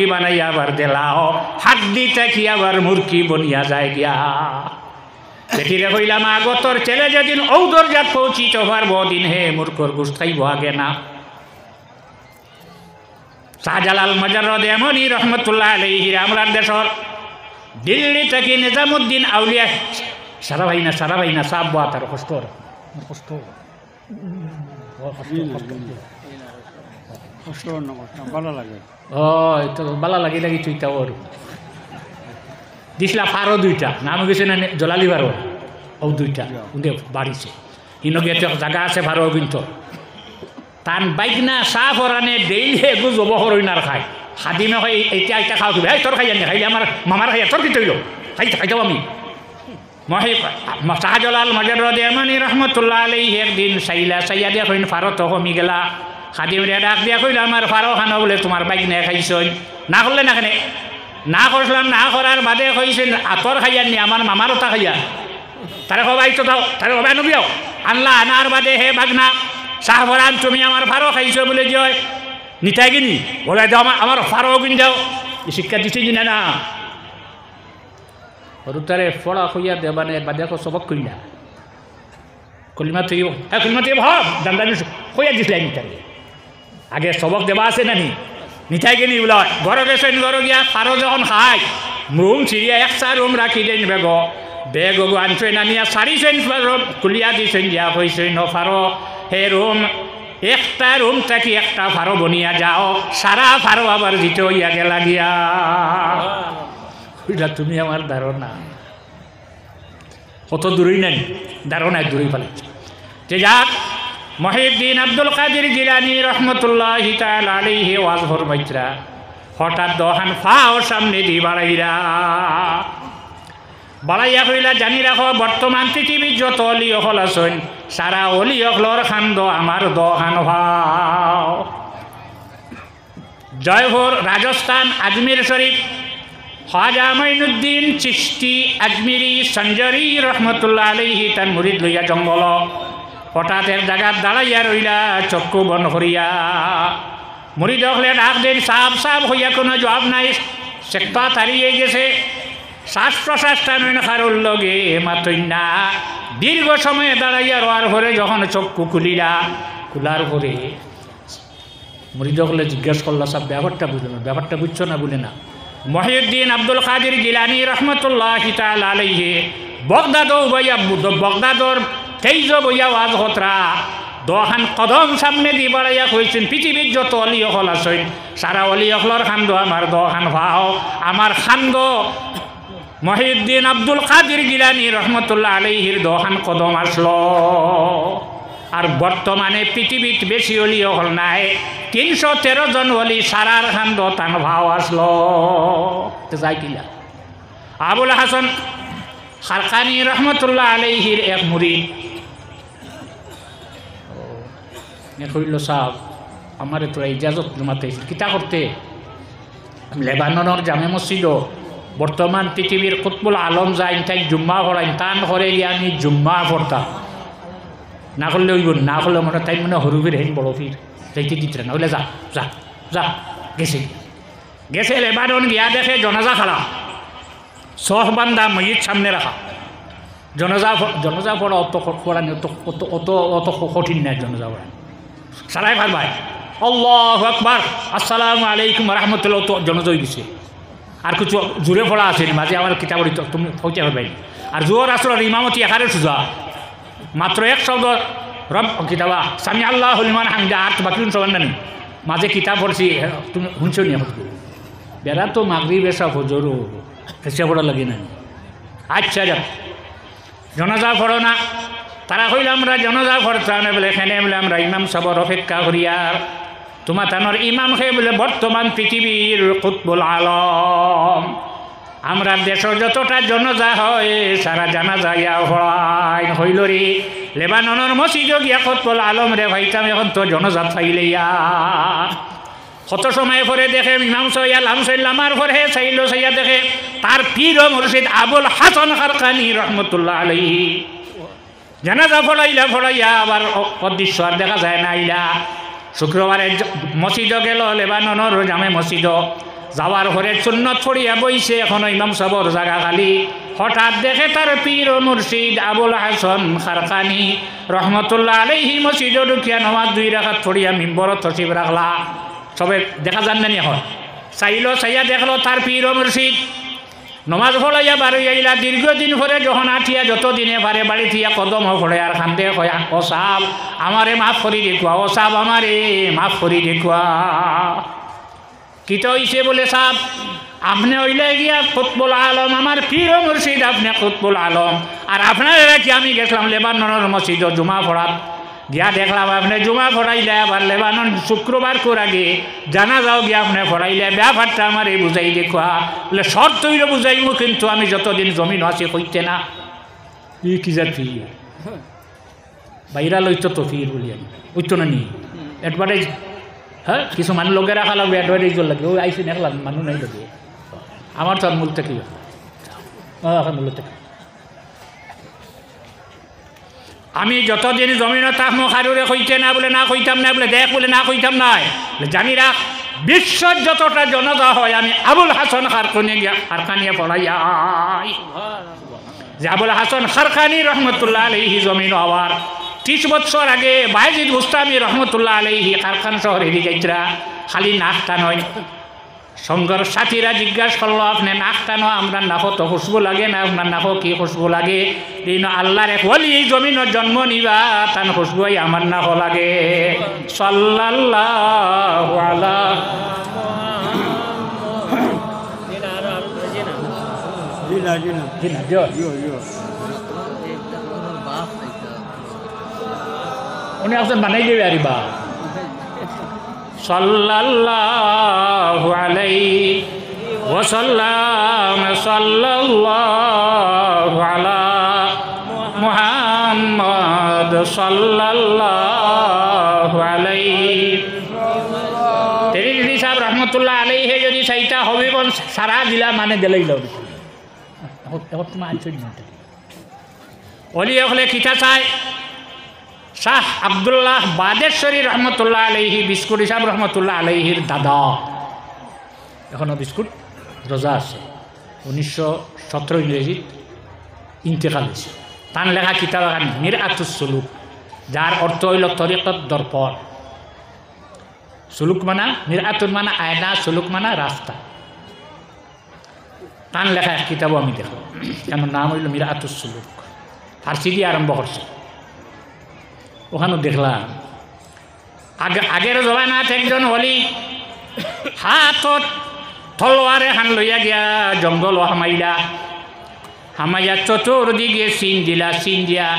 বানাইয়া আবার দেলাও হাড্ডিটা কি আবার মুরগি বনিয়া যায় গিয়া বেটিরে কইলাম আগতর ছেলে যেদিন ঔদরজাত পৌঁছিত পারব দিন হে মূর্খর গুস খাইব আগে না শাহজালাল মজরদ এমনি রহমতুল্লাহ আলাইহি আমরার দেশর দিল্লি থেকে নিজামুদ্দিন আউলিয়া সারা ভাই না সাব বা তার কষ্ট ভালো লাগে ও তো বালা লাগি তুইটা ওর দিছিলা ফারো দুইটা নাম গেছে না জলালি ফারো ও দুইটা উদে বাড়িছে ইনো গিয়ে জায়গা আছে ফারো কিন্তু তান বাইক না সাফ ওরানে ডেইলি এগু জব হরইনার খায় খাদিমে হয় এইটা খাওয়া তুমি এই তোর খাই জানি খাইলে আমার মামার খাইয়া তোর কি তৈল খাইতাম আমি শাহজালাল মজরদ এমনি রহমতুল্লাহ আলাইহি একদিন সাইয়া দিয়া কইন ফারো তো কমি গেলা খাদিম রে ডাক দিয়া কইল আমার ফারো খানো বলে তোমার বাইক নিয়ে খাইছই না করলে না কেনে না করলাম না করার বাদে কইছেন আতর খাইয়ার নি আমার মামার ওটা খাইয়া তারে সবাই তো দাও তারে সবাই নবিয়াও আনলা আনার বাদে হে বাগনা শাহবরান তুমি আমার ফারো খাইছো বলে যে নিতাই কিনি বলে দাও আমার ফারো কিন দাও শিক্ষা দিচ্ছি কিনা না হরুতারে ফড়া হইয়া দেবানে বাদে সবক কইলা কলিমা তুই ভাব দান্দানি হইয়া দিছিলাই নিতাই আগে সবক দেবা আছে নানি নিতাই কিনি বলে ঘর গেছেন ঘর গিয়া ফারো যখন খায় রুম ছিড়িয়া একটা রুম রাখি দেন বেগ আনছেন আনিয়া সারিছেন কুলিয়া দিছেন দিয়া কইছেন ন ফারো হে রুম একটা রুম থাকি একটা ফারো বনিয়া যাও সারা ফারো আবার জিতে হইয়া গেলা গিয়া তুমি আমার ধারণা কত দূরই নাই ধারণায় দূরই ফেলেছে যে যাক মহিউদ্দিন আব্দুল কাদের জিলানী রহমতুল্লাহি তাআলা আলাইহি ওয়াজ ফরমাইতরা হঠাৎ দহান ফাও সামনে দি বাড়াইয়া কইলা জানি রাখো বর্তমান পৃথিবীর যত অলি অকল আছেন সারা অলি অকলর খান্দ আমার দহান ভাও জয়পুর রাজস্থান আজমির শরীফ খাজা মাইনুদ্দিন চিশতি আজমিরি সঞ্জরি রহমতুল্লাহ আলাইহি তার মুরিদ লইয়া জঙ্গল হঠাৎ এক জায়গাত দাঁড়াইয়া রইলা চক্ষু বন করিয়া মুরিদ হলে ডাক দেন সাপ হইয়া কোনো জবাব নাই চেকটা তাড়িয়ে গেছে শ্বাস প্রশ্বাস টানুন খারুর লগে মাতই না দীর্ঘ সময়ে দাঁড়াইয়া রোয়ার ঘরে যখন চক্ষু খোলার ঘরে মুরিদ হলে জিজ্ঞেস করল সব ব্যাপারটা বুঝলো না ব্যাপারটা বুঝছো না বলে না মহিউদ্দিন আব্দুল কাদের জিলানী রহমতুল্লাহি তাআলা আলাইহি বগদাদর তেইজ বইয়া ওয়াজ হতরা দহান কদম সামনে দি বাড়াইয়া কইছেন পৃথিবীর যত অলি অকল আছেন সারা অলি অকলর খান্দ আমার দহান ভাও আমার খান্দ মহিউদ্দিন আব্দুল কাদের জিলানী রহমতুল্লাহ আলাইহির দহান কদম আসলো আর বর্তমানে পৃথিবীত বেশি অলি অকল নাই 313 জন অলি সারার খান্দ তান ভাও আসলো যাই কিলা আবুল হাসান খারকানি রহমতুল্লাহ আলাইহির এক মুরিদ কইল সাহেব আমার তোরা ইজাজত জমাতে কিতা করতে লেবাননের জামে মসজিদ বর্তমান পৃথিবীর কুতবুল আলম যায় তাই জুম্মা পড়াই টান করে আমি জুম্মা পড়তাম না করলে ওইব না করলে মনে তাই মনে হরুফির হেন বড় ফির যাইতে দিতে না বলে যা গেছে লেবানন গিয়া দেখে জনাজা খাড়া সহবান্ধা মসজিদ সামনে রাখা জনাজা পড়া পড়ানি অত কঠিন নাই জনাজা পড়ানি সারাই ভাই আল্লাহু আকবার আসসালামু আলাইকুম রহমতুল্লাহ তো জনাজা হয়ে গেছে আর কিছু জোরে পড়া আছে মাঝে আমার কিতাব তুমি হইতে হবে আর জোর আসল ইমামতি একারে সুজা মাত্র এক শব্দ রব কিতাবা সামি আল্লাহ হলিমান হামদা আর বাকি সবার নানি মাঝে কিতাব পড়ছি তুমি শুনছো নি বেড়া তো মাগরিব এসা হজরও হেসে পড়া লাগে না আচ্ছা যাক জনাজা পড়ো না তারা কইল আমরা জনজা করতাম বলে এখানে বলে আমরা ইমাম সাহেবের অপেক্ষা করি আর তোমার তানোর ইমাম খেয়ে বলে বর্তমান পৃথিবীর কুতবুল আলম আমরা দেশের যতটা জনজা হয় সারা জানা যাইয়া হয় হইল রে লেবাননের মসজিদ গিয়া কুতবুল আলম রে ভাইতাম এখন তো জনজাত ফাইলেইয়া কত সময় পরে দেখে ইমাম সৈয়াল আমসাইলামার পরে চাইল চাইয়া দেখে তার পীর ও মুর্শিদ আবুল হাসান খারকানি রহমতুল্লাহ আলাইহি জানাজা ফড়াইয়া আবার অদৃশ্য আর দেখা যায় না আইলা শুক্রবারে মসজিদ গেল লেবাননের জামে মসজিদ যাওয়ার পরে সুন্নত পড়িয়া বইছে এখন ইমাম সাহেবের জায়গা খালি হঠাৎ দেখে তার পীর ও মুর্শিদ আবুল হাসান খারকানি রহমতুল্লাহ আলাইহি মসজিদ ঢুকিয়া নামাজ 2 রাকাত পড়িয়া মিম্বর তসিব রাখলা সবে দেখা যান না এখন চাইলো চাইয়া দেখলো তার পীর ও মুর্শিদ নমাজ ফলাইয়া বাড়ি আইলা দীর্ঘদিন পরে যখন আঠিয়া যতদিনে পারে বাড়ি থিয়া কদম ফলে আর খান্দে কয়া ও সাহাব আমারে মাফ করি দেখুয়া ও সাহাব আমারে মাফ করি দেখুয়া কিতা হইছে বলে সাহাব আপনি হইলে গিয়া কুতবুল আলম আমার পীর ও মুর্শিদ আপনি কুতবুল আলম আর আপনারা কি আমি গেছিলাম লেবাননের মসজিদ জুমা পড়াত গিয়া দেখলাম আপনি জুমা পড়াইলে আবার লেবানন শুক্রবার করে আগে জানা যাও গিয়া আপনি পড়াইলে ব্যাপারটা আমার এই বুঝাই দেখুয়া বলে শর্ত হইলে বুঝাইব কিন্তু আমি যতদিন জমিন আছে কইতে না কি যা ফির বাইরা লইতো তো ফির বলি আমি ওইতো না নি অ্যাডভার্টাইজ হ্যাঁ কিছু মানুষ লোকে রাখা লাগবে অ্যাডভার্টাইজ লাগে ওই আইসি দেখলাম মানুষ নাই লাগে আমার তো আর মূল থেকে এখন মূল থেকে আমি যতদিন জমিনত থাকবো কারুরে কইতে না বলে না কইতাম না বলে দেখ বলে না কইতাম নাই জানি রাখ বিশ্বর যতটা জনতা হয় আমি আবুল হাসান খারকানিয়া পড়াইয়া যে আবুল হাসান খারকানি রহমতুল্লাহ আলাইহি জমিন হওয়ার 30 বছর আগে বায়েজিদ বুস্তামি রহমতুল্লাহ আলাইহি কারখান শহরে যাইতরা খালি নাকটা নয় সঙ্গর সাথীরা জিজ্ঞাসা করলো আপনি নাকটানো আমরা নাকো তো খুশবু লাগে না আপনার নাকো কি খুশবু লাগে এই আল্লাহর এক ওলি জমিনের জন্ম নিবা তার খুশবুই আমার নাকো লাগে সাল্লাল্লাহু আলা উনি আসেন বানাই দেবে আরিবা সাল্লাল্লাহু আলাইহি ওয়াসাল্লাম সাল্লাল্লাহু আলা মুহাম্মদ সাল্লাল্লাহু আলাইহি তেরি সাহেব রহমতুল্লাহ আলাইহি যদি চাইতা হবে কোন সারা দিলা মানে দিলেই লও এখন তোমার আইছো না ওলি হলে কিতা চাই শাহ আব্দুল্লাহ বাদেশ্বরী রহমতুল্লাহ আলাইহি বিস্কুট সাহেব রহমতুল্লাহ আলাইহির দাদা এখনও বিস্কুট রোজা আছে 1917 ইংরেজিত ইন্তেকাল হয়েছে তার লেখা কিতাব মিরআতুস সুলুক যার অর্থ হইল তরিকত দর্পণ সুলুক মানা মিরআতুন মানা আয়না সুলুক মানা রাস্তা তার লেখা এক কিতাবও আমি দেখো আমার নাম হইল মিরআতুস সুলুক ফার্সি দিয়ে আরম্ভ করছে ওখানেও দেখলাম আগের জমানাত একজন হলি হাতত তলোয়ারে হান লইয়া গিয়া জঙ্গল হামাইয়া চতুর্দিকে চিন দিয়া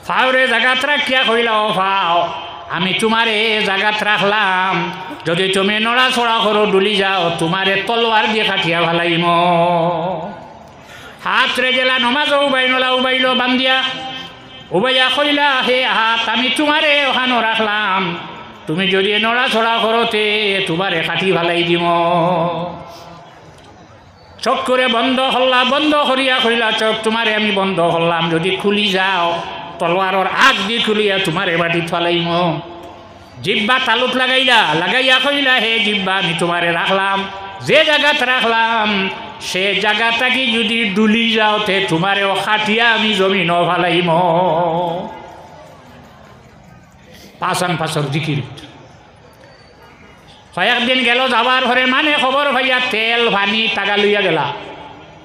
ফাওরে জাগাত রাখিয়া কইলা ও ফাও আমি তোমারে জাগাত রাখলাম যদি তুমি নড়াচড়া করো ডুলি যাও তোমারে তলোয়ার দিয়ে কাটিয়া ভালাইম হাত রে গেলা নমাজ উবাইল বান্দিয়া উবাইয়া কইলা হে হাত আমি তোমারে ওখানো রাখলাম তুমি যদি নড়াচড়া করোতে তোমারে কাটি ভালাই দিম চোখ করে বন্ধ করিয়া কইলা চোখ তোমারে আমি বন্ধ করলাম যদি খুলি যাও তলোয়ারর আগ দি খুলিয়া তোমারে বাটিত ফালাইম জিব্বা তালুত লাগাইয়া কইলা হে জিব্বা আমি তোমারে রাখলাম যে জায়গাত রাখলাম সে জায়গাটা কি যদি ডুলি যাওতে তোমারেও খাটিয়া আমি জমিন ফালাইম পাঁচর জিকির কয়েকদিন গেল যাবার ঘরে মানে খবর ভাইয়া তেল ভানি টাকা লইয়া গেলা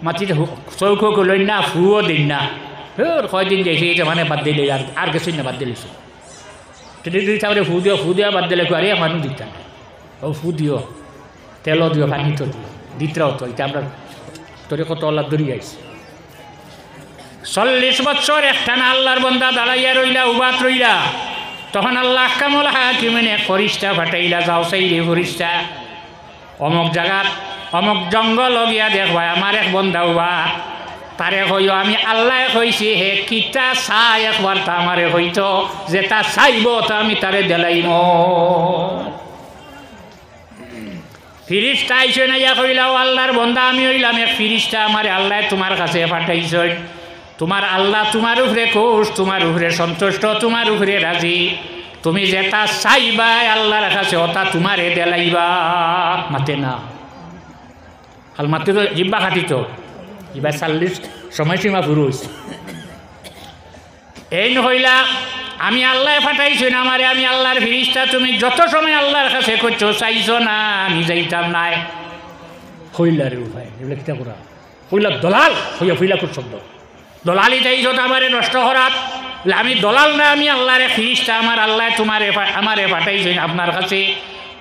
মাটিতে চৌকো লই না ফুও দিন না কয়দিন যাইছে মানে বাদ দিলে আর কিছু না বাদ দিলিছো তারপরে ফু দিয়া বাদ দিলে আরে মানুষ দিতাম ও ফু দিও তেলও দিও পানি তো দিও দিতরাও তো এটা আমরা তোরে কত অল্লাহ দড়ি আইছে 40 বছর একটানা আল্লাহর বন্দা দাঁড়াইয়া রইলা, উবাত রইলা। তখন আল্লাহ আহকামুল হাকিমিন এক ফরিস্তা ফাটাইলা, যাও চাইলে ফরিস্তা অমুক জায়গার অমুক জঙ্গল গিয়া দেখবা আমার এক বন্দা উবা, তারে হইও আমি আল্লাহ হইছি হে কিতা চাই একবার তা আমারে হইতো, যে তা চাইব তা আমি তারে দেলাইম। ফিরিস্তা আইসে না ইয়া কইলাও আল্লাহর বন্দা আমি হইলাম এক ফিরিস্তা, আমারে আল্লাহ তোমার কাছে পাঠাইছেন। তোমার আল্লাহ তোমার উপরে খুশ, তোমার উপরে সন্তুষ্ট, তোমার উপরে রাজি। তুমি যেটা চাইবা আল্লাহর কাছে ওটা তোমারে দেলাইবা। মাতে না হাল মাতে তো জিব্বা খাটিত এবার 40 সময়সীমা পুরুষ এই নহইলা আমি আল্লাহ পাঠাইছি না আমারে, আমি আল্লাহর ফিরিস্তা, তুমি যত সময় আল্লাহর কাছে করছো চাইছো না আমি যাইতাম নাই। হইলার উপায় এগুলো কিতা করা হইলা দলাল হইয়া হইলা খুব শব্দ দলালি চাইছো তো আমারে নষ্ট করাত। আমি দলাল না, আমি আল্লাহর ফিরিস্তা, আমার আল্লাহ আমারে পাঠাইছে আপনার কাছে।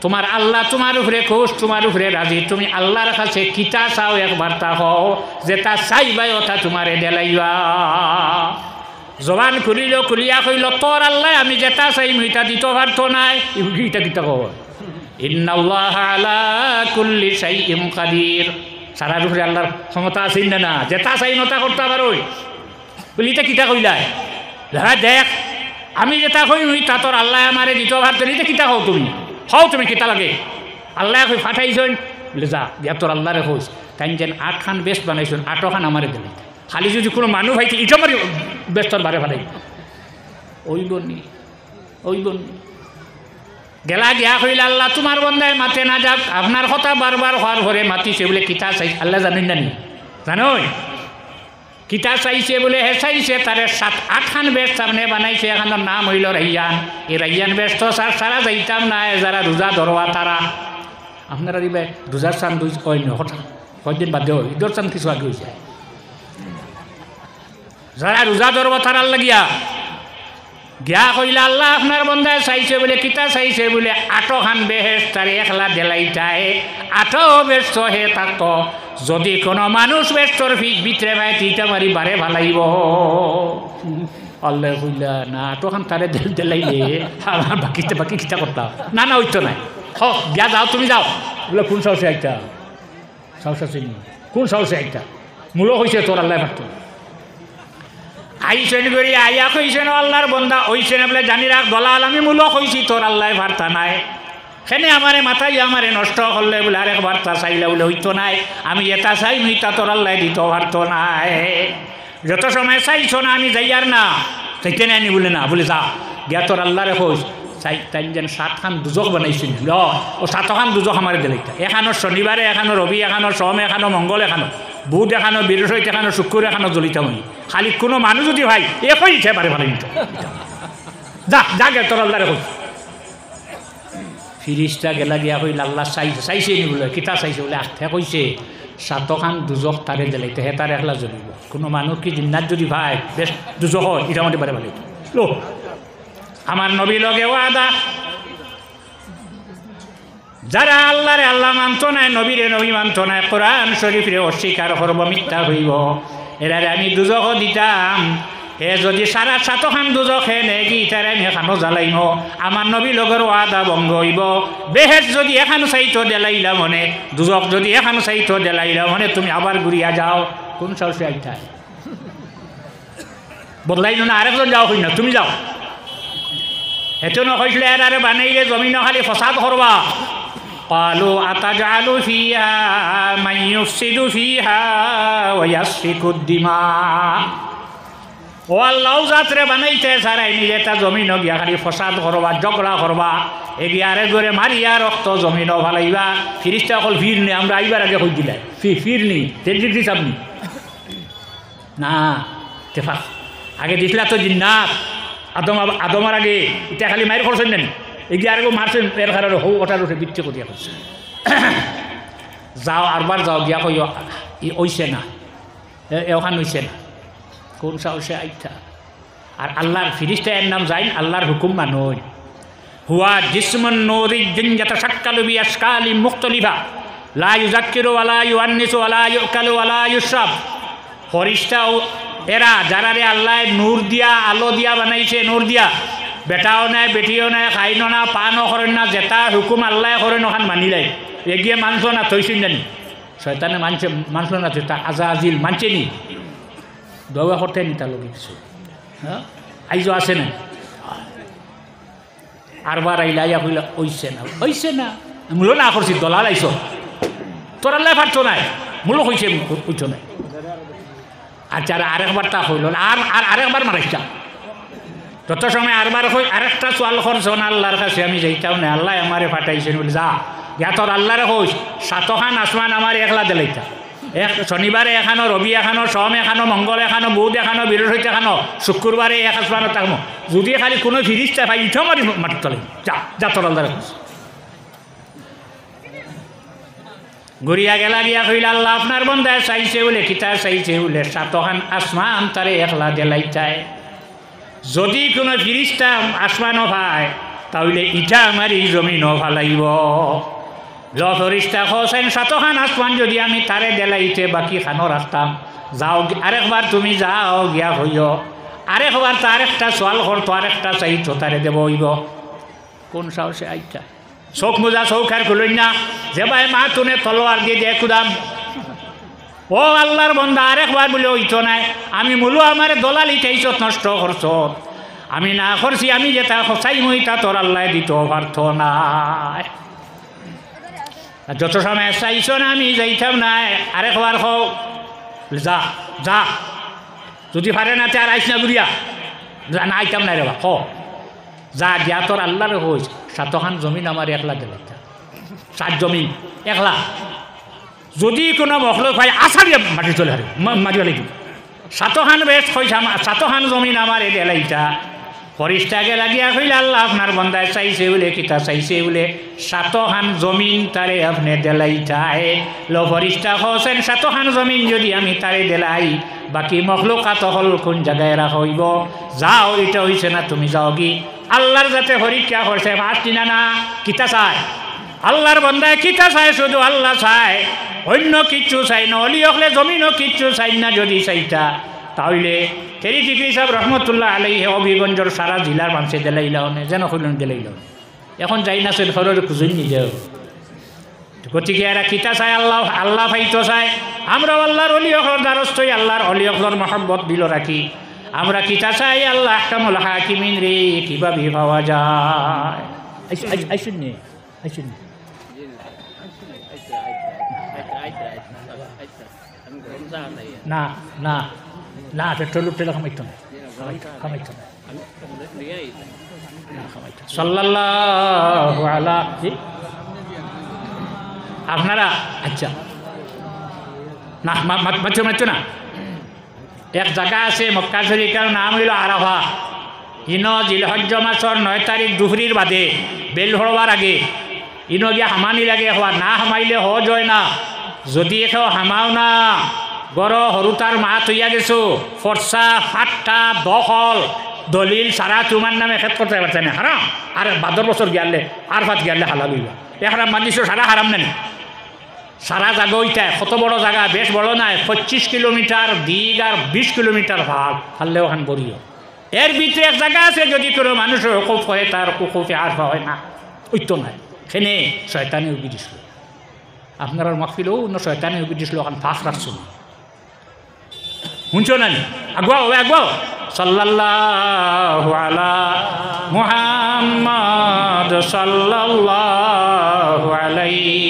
তোমার আল্লাহ তোমার উপরে খুশ, তোমার উপরে রাজি। তুমি আল্লাহর কাছে কিতা চাও একবার তা হও, যে তা চাইবাই ওটা তোমারে দেলাইবা। জবান খুলিল, খুলিয়া কইল তোর আল্লাহ আমি যেটা চাই মিটা দিতে পারতো নাই। ইটা কিতা কব ইন্নাল্লাহা আলা কুল্লি শাইইন কাদির। সারা উপরে আল্লাহর ক্ষমতা আছে না, না যেটা চাই নতা করতে পারোই বলি। এটা কিতা কইলাই হ্যাঁ দেখ আমি যেটা কই তা তোর আল্লাহ আমারে দিতে পারতো। এটা কিতা হও তুমি, হও তুমি কিতা লাগে আল্লাহ কই ফাটাইছেন বলে যা দিয়া তোর আল্লাহরে হইস। তাই যেন 8 খান বেস্ট বানাইছেন, 8 খান আমারে দিলে। খালি যদি কোনো মানুষ ভাইতে ইটা মারি বেস্তর বারে ফেলাই ওই বনি গেলা গিয়া কইলে আল্লাহ তোমার বন্ধায় মাতে না যাক, আপনার কথা বারবার হওয়ার ঘরে মাতিছে বলে কিতা চাই আল্লাহ জানেন না নি জানোই কিতা চাইছে বলে হে চাইছে তারে 7-8 খান বেশ সামনে বানাইছে। এখানোর নাম হইল রাইয়ান। এই রাইয়ান বেশ তো সারা যাইতাম না, যারা রোজা ধরোয়া তারা। আপনারা দিবে রোজার চান দুই হঠাৎ কয়েকদিন বাদ দেওয়া ঈদর চান কিছু আগে হয়েছে। যারা রোজা ধরব তারার লাগিয়া গিয়া কইলা আল্লাহ আপনার বন্ধায় চাইছে বলে কিতা চাইছে বলে 8 খান বেহেস তারে একলা দেলাইটায় 8 ব্যস্ত হে থাকত। যদি কোনো মানুষ ব্যস্তর ভিতরে ভাই তিটা মারি বারে ভালাইব। আল্লাহ কইলা না 8 খান তারে দেলাইলে আমার বাকি কিতা করতাম না না ওই তো নাই। গিয়া যাও তুমি যাও বলে কোন সাহসে একটা সাহস আছে কোন সাহসে একটা মূল হয়েছে তোর আল্লাহ পারত আইসেন করি আইয়া কইছেন আল্লাহর বন্দা ওইছেন বলে জানি রাখ দলাল আমি মূলক হইছি তোর আল্লাহ বার্তা নাই। সেনে আমারে মাথায় আমারে নষ্ট করলে বলে আরেক বার্তা চাইলে বলে হইতো নাই। আমি এটা চাই মিতা তোর আল্লাহ দিত পারতো নাই। যত সময় চাইছো না আমি যাই আর না চাইতে নাইনি বলে না বলে যা গিয়া তোর আল্লাহরে কইস চাই তাই যেন 7 খান দুজক বানাইছিল ও 7 খান দুজক আমার দিলে এখানো শনিবারে এখানো রবি এখানো সোম এখানো মঙ্গল এখানো বুধ এখানো বৃহস্পতি এখানো শুক্র এখানো জলিতামণি। খালি কোনো মানুষ যদি ভাই একই ইচ্ছে পারে ভালো যা যা গে তোর আল্লাহরে কইস। ফিরিস্তা গেলা গিয়া কইল আল্লাহ চাইছে নি বলে কিতা চাইছে বলে আঠা কইছে 7 খান দুজক তারে দিলাইতে হে তার একলা জ্বলিব। কোনো মানুষ কি জিন্নাত যদি ভাই বেশ দুজক হয় এটা মধ্যে পারে ভালো লো আমার নবী লগে ওয়াদা যারা আল্লাহরে আল্লাহ মানত নাই নবীরে নবী মানত নাই কোরআন শরীফরে অস্বীকার করব মিথ্যা হইব এরারে আমি দুজক দিতাম। হে যদি 7.5 খান দুজক হে নেকি তারে আমি এখানো জ্বালাইম আমার নবী লগের ওয়াদা ভঙ্গ হইব। বেহেস যদি এখানো চাইতো দেলাইলা মনে দুজক যদি এখানো চাইতো দেলাইলা মনে তুমি আবার ঘুরিয়া যাও। কোন সাহসে আইতা বদলাইল না আরেকজন যাও হই না তুমি যাও। হেতু নকইলে এরারে বানাইলে জমিন খালি ফসাদ করবা। قالوا أتجعل فيها من يفسد فيها ويسفك الدماء। ও আল্লাহ যাত্রে বানাইতে সারাই নিয়ে এটা জমিন গিয়া খালি ফসাদ করবা ঝগড়া করবা এগিয়ারে করে মারিয়া রক্ত জমিন ভালাইবা। ফিরিস্তা অকল ফির নি আমরা আইবার আগে কই দিলাই ফির নি তেজি দিস আপনি না তেফা আগে দিছিলা তো জিন্নাত আদমার আগে এটা খালি মায়ের করছেন না এগিয়ে মারছেন এর কারণে হৌ ওটার উঠে বিচ্ছে করিয়া করছে। যাও আরবার যাও গিয়া কই ওইছে না ওখান হইছে না কোন সাহসে আইতা। আর আল্লাহর ফিরিস্তা এর নাম যাই আল্লাহর হুকুম মানুষ হুয়া জিসমুন নূরিজ্জিন ইয়াতাশাক্কালু বিআশকালি মুখতালিফা লা ইউযাক্কিরু ওয়া লা ইউআন্নিসু ওয়া লা ইউকালু ওয়া লা ইউশরাব। ফরিস্তা এরা যারা রে আল্লাহ নূর দিয়া আলো দিয়া বানাইছে, নূর দিয়া, বেটাও নাই বেটিও নাই, খাইনো না পানও করেন না, যেটা হুকুম আল্লাহ করেন ওখান মানিলাই এগিয়ে মানছ না থইছেন জানি শয়তানে মানছ না তো তা আজা আজিল মানছে নি দোয়া করতে নি তার লোক কিছু হ্যাঁ আইজো আছে না আরবার আইলাইয়া কইলা ওইছে না মূল না করছি দলাল আইস তোর আল্লাহ পারতো নাই মূল কইছে কইছো নাই। আচ্ছা আরেকবার তা হইল না আর আরেকবার মারাইছা যত সময় আরবার হই আরেকটা চোয়াল করছো না আল্লাহর কাছে আমি যাইতাও না আল্লাহ আমারে ফাটাইছেন বলে যা ইয়া তোর আল্লাহরে কইস সাতখান আসমান আমার একলা দিলাইতা এক শনিবারে এখানো রবি এখানো সোম এখানো মঙ্গল এখানো বুধ এখানো বৃহস্পতি এখানো শুক্রবারে এক আসমানো থাকবো যদি খালি কোনো ফিরিস্তা পাই ইঠো মারি মাটি তলে যা তোর আল্লাহরে কইস ঘুরিয়া গেলা গিয়া কইলা আল্লাহ আপনার বন্ধায় চাইছে বলে কিতা চাইছে বলে সাতখান আসমান তারে একলা দিলাইতায় যদি কোনো ফিরিস্তা আসমানও পায় তাহলে ইটা আমার এই জমিনও ভালাইব ফরিস্তা হোসেন সাতখান আসমান যদি আমি তারে দেলাইতে বাকি খানো রাখতাম যাও আরেকবার তুমি যাও গিয়া হইও আরেকবার তার একটা সোয়াল করতো আরেকটা চাইতো তারে দেব হইব কোন সাহসে আইটা চোখ মোজা চৌখ আর খুলই না যে ভাই মা তুনে তলোয়ার দিয়ে দিয়ে কুদাম ও আল্লাহর বন্ধা আরেকবার বলে হইতো নাই আমি মূলো আমার দলালি চাইছত নষ্ট করছ আমি না করছি আমি যেটা চাই মইটা তোর আল্লাহ দিত পারত না যত সময় চাইছ না আমি যাইতাম নাই আরেকবার হও যা যা যদি পারে না তে আর আইস না ঘুরিয়া না আইতাম নাই রে বা হ যা গিয়া তোর আল্লাহরে হইস সাতখান জমিন আমার একলা দিলাইতা 7 জমিন একলা যদি কোনো মখলুক হয় আসারিয়া মাটি চলে হারে মাটি লাগি সাতখান বেশ হইছে সাতখান জমিন আমার এ দিলাইতা ফরিস্তাকে লাগিয়া কইলে আল্লাহ আপনার বন্ধায় চাইছে বলে কিতা চাইছে বলে সাতখান জমিন তারে আপনি দেলাইতায় লো ফরিস্তা হোসেন সাতখান জমিন যদি আমি তারে দেলাই বাকি মখলুকাত হল কোন জায়গায় রাখা হইব যাও এটা হইছে না তুমি যাও কি আল্লাহর যাতে পরীক্ষা করছে মাছ কিনা না কিতা চায় আল্লাহর বন্ধায় কিতা চায় শুধু আল্লাহ চায় অন্য কিচ্ছু চাই না অলি হলে জমিনও কিচ্ছু চাই না যদি চাইতা তাহলে তেরি টিকরি সাহেব রহমতুল্লাহ আলাইহি হবিগঞ্জের সারা জেলার মানুষে দিলাইলাও না যেন হইলেন দিলাইলাও এখন যাই না সে ঘরের খুঁজুন নিজেও গতিকে এরা কিতা চায় আল্লাহ আল্লাহ ফাইতো চায় আমরাও আল্লাহর অলি হকর দ্বারস্থই আল্লাহর অলি হকর মহব্বত দিল রাখি আমরা কিতা চাই আল্লাহ আহকামুল হাকিমিন রে কীভাবে পাওয়া যায় আইসুন নে আইসুন না না না পেট্রোল উঠলে খামাইতো না খামাইতো না সাল্লাল্লাহু আলা আপনারা আচ্ছা না মাত্র না এক জায়গা আছে মক্কা শরীফের নাম হইল আরাফা ইনো জিলহজ্জ মাসর 9 তারিখ দুপুরির বাদে বেল হওয়ার আগে ইনো গিয়া হামানি লাগে হওয়া না হামাইলে হজ হয় না যদি এখানে হামাও না গড় সৰুতাৰ মাত হইয়া গেছো ফর্সা ফাট্টা দখল দলিল সারা তোমার নামে খেত করতে পারছে না হারাম আর 12 বছর গিয়ালে আর ফাত গিয়ালে হালাল হইবা এখন মানিস সারা হারাম নেই সারা জায়গা ওইটা কত বড় জায়গা বেশ বড় নাই 25 কিলোমিটার দিক আর 20 কিলোমিটার ভাগ হারলে ওখান বড়িও এর ভিতরে এক জায়গা আছে যদি কোনো মানুষের হুকুফ হয় তার হুকুফে আর হয় না ওই তো নাই সেনে শয়তানি উবি দিছিল আপনার মাহফিলও অন্য শয়তানি উবি দিছিল ওখান ফাঁস রাখছো শুনছো না আগুয়াও সাল্লাল্লাহু আলা মুহাম্মদ সাল্লাল্লাহু আলাইহি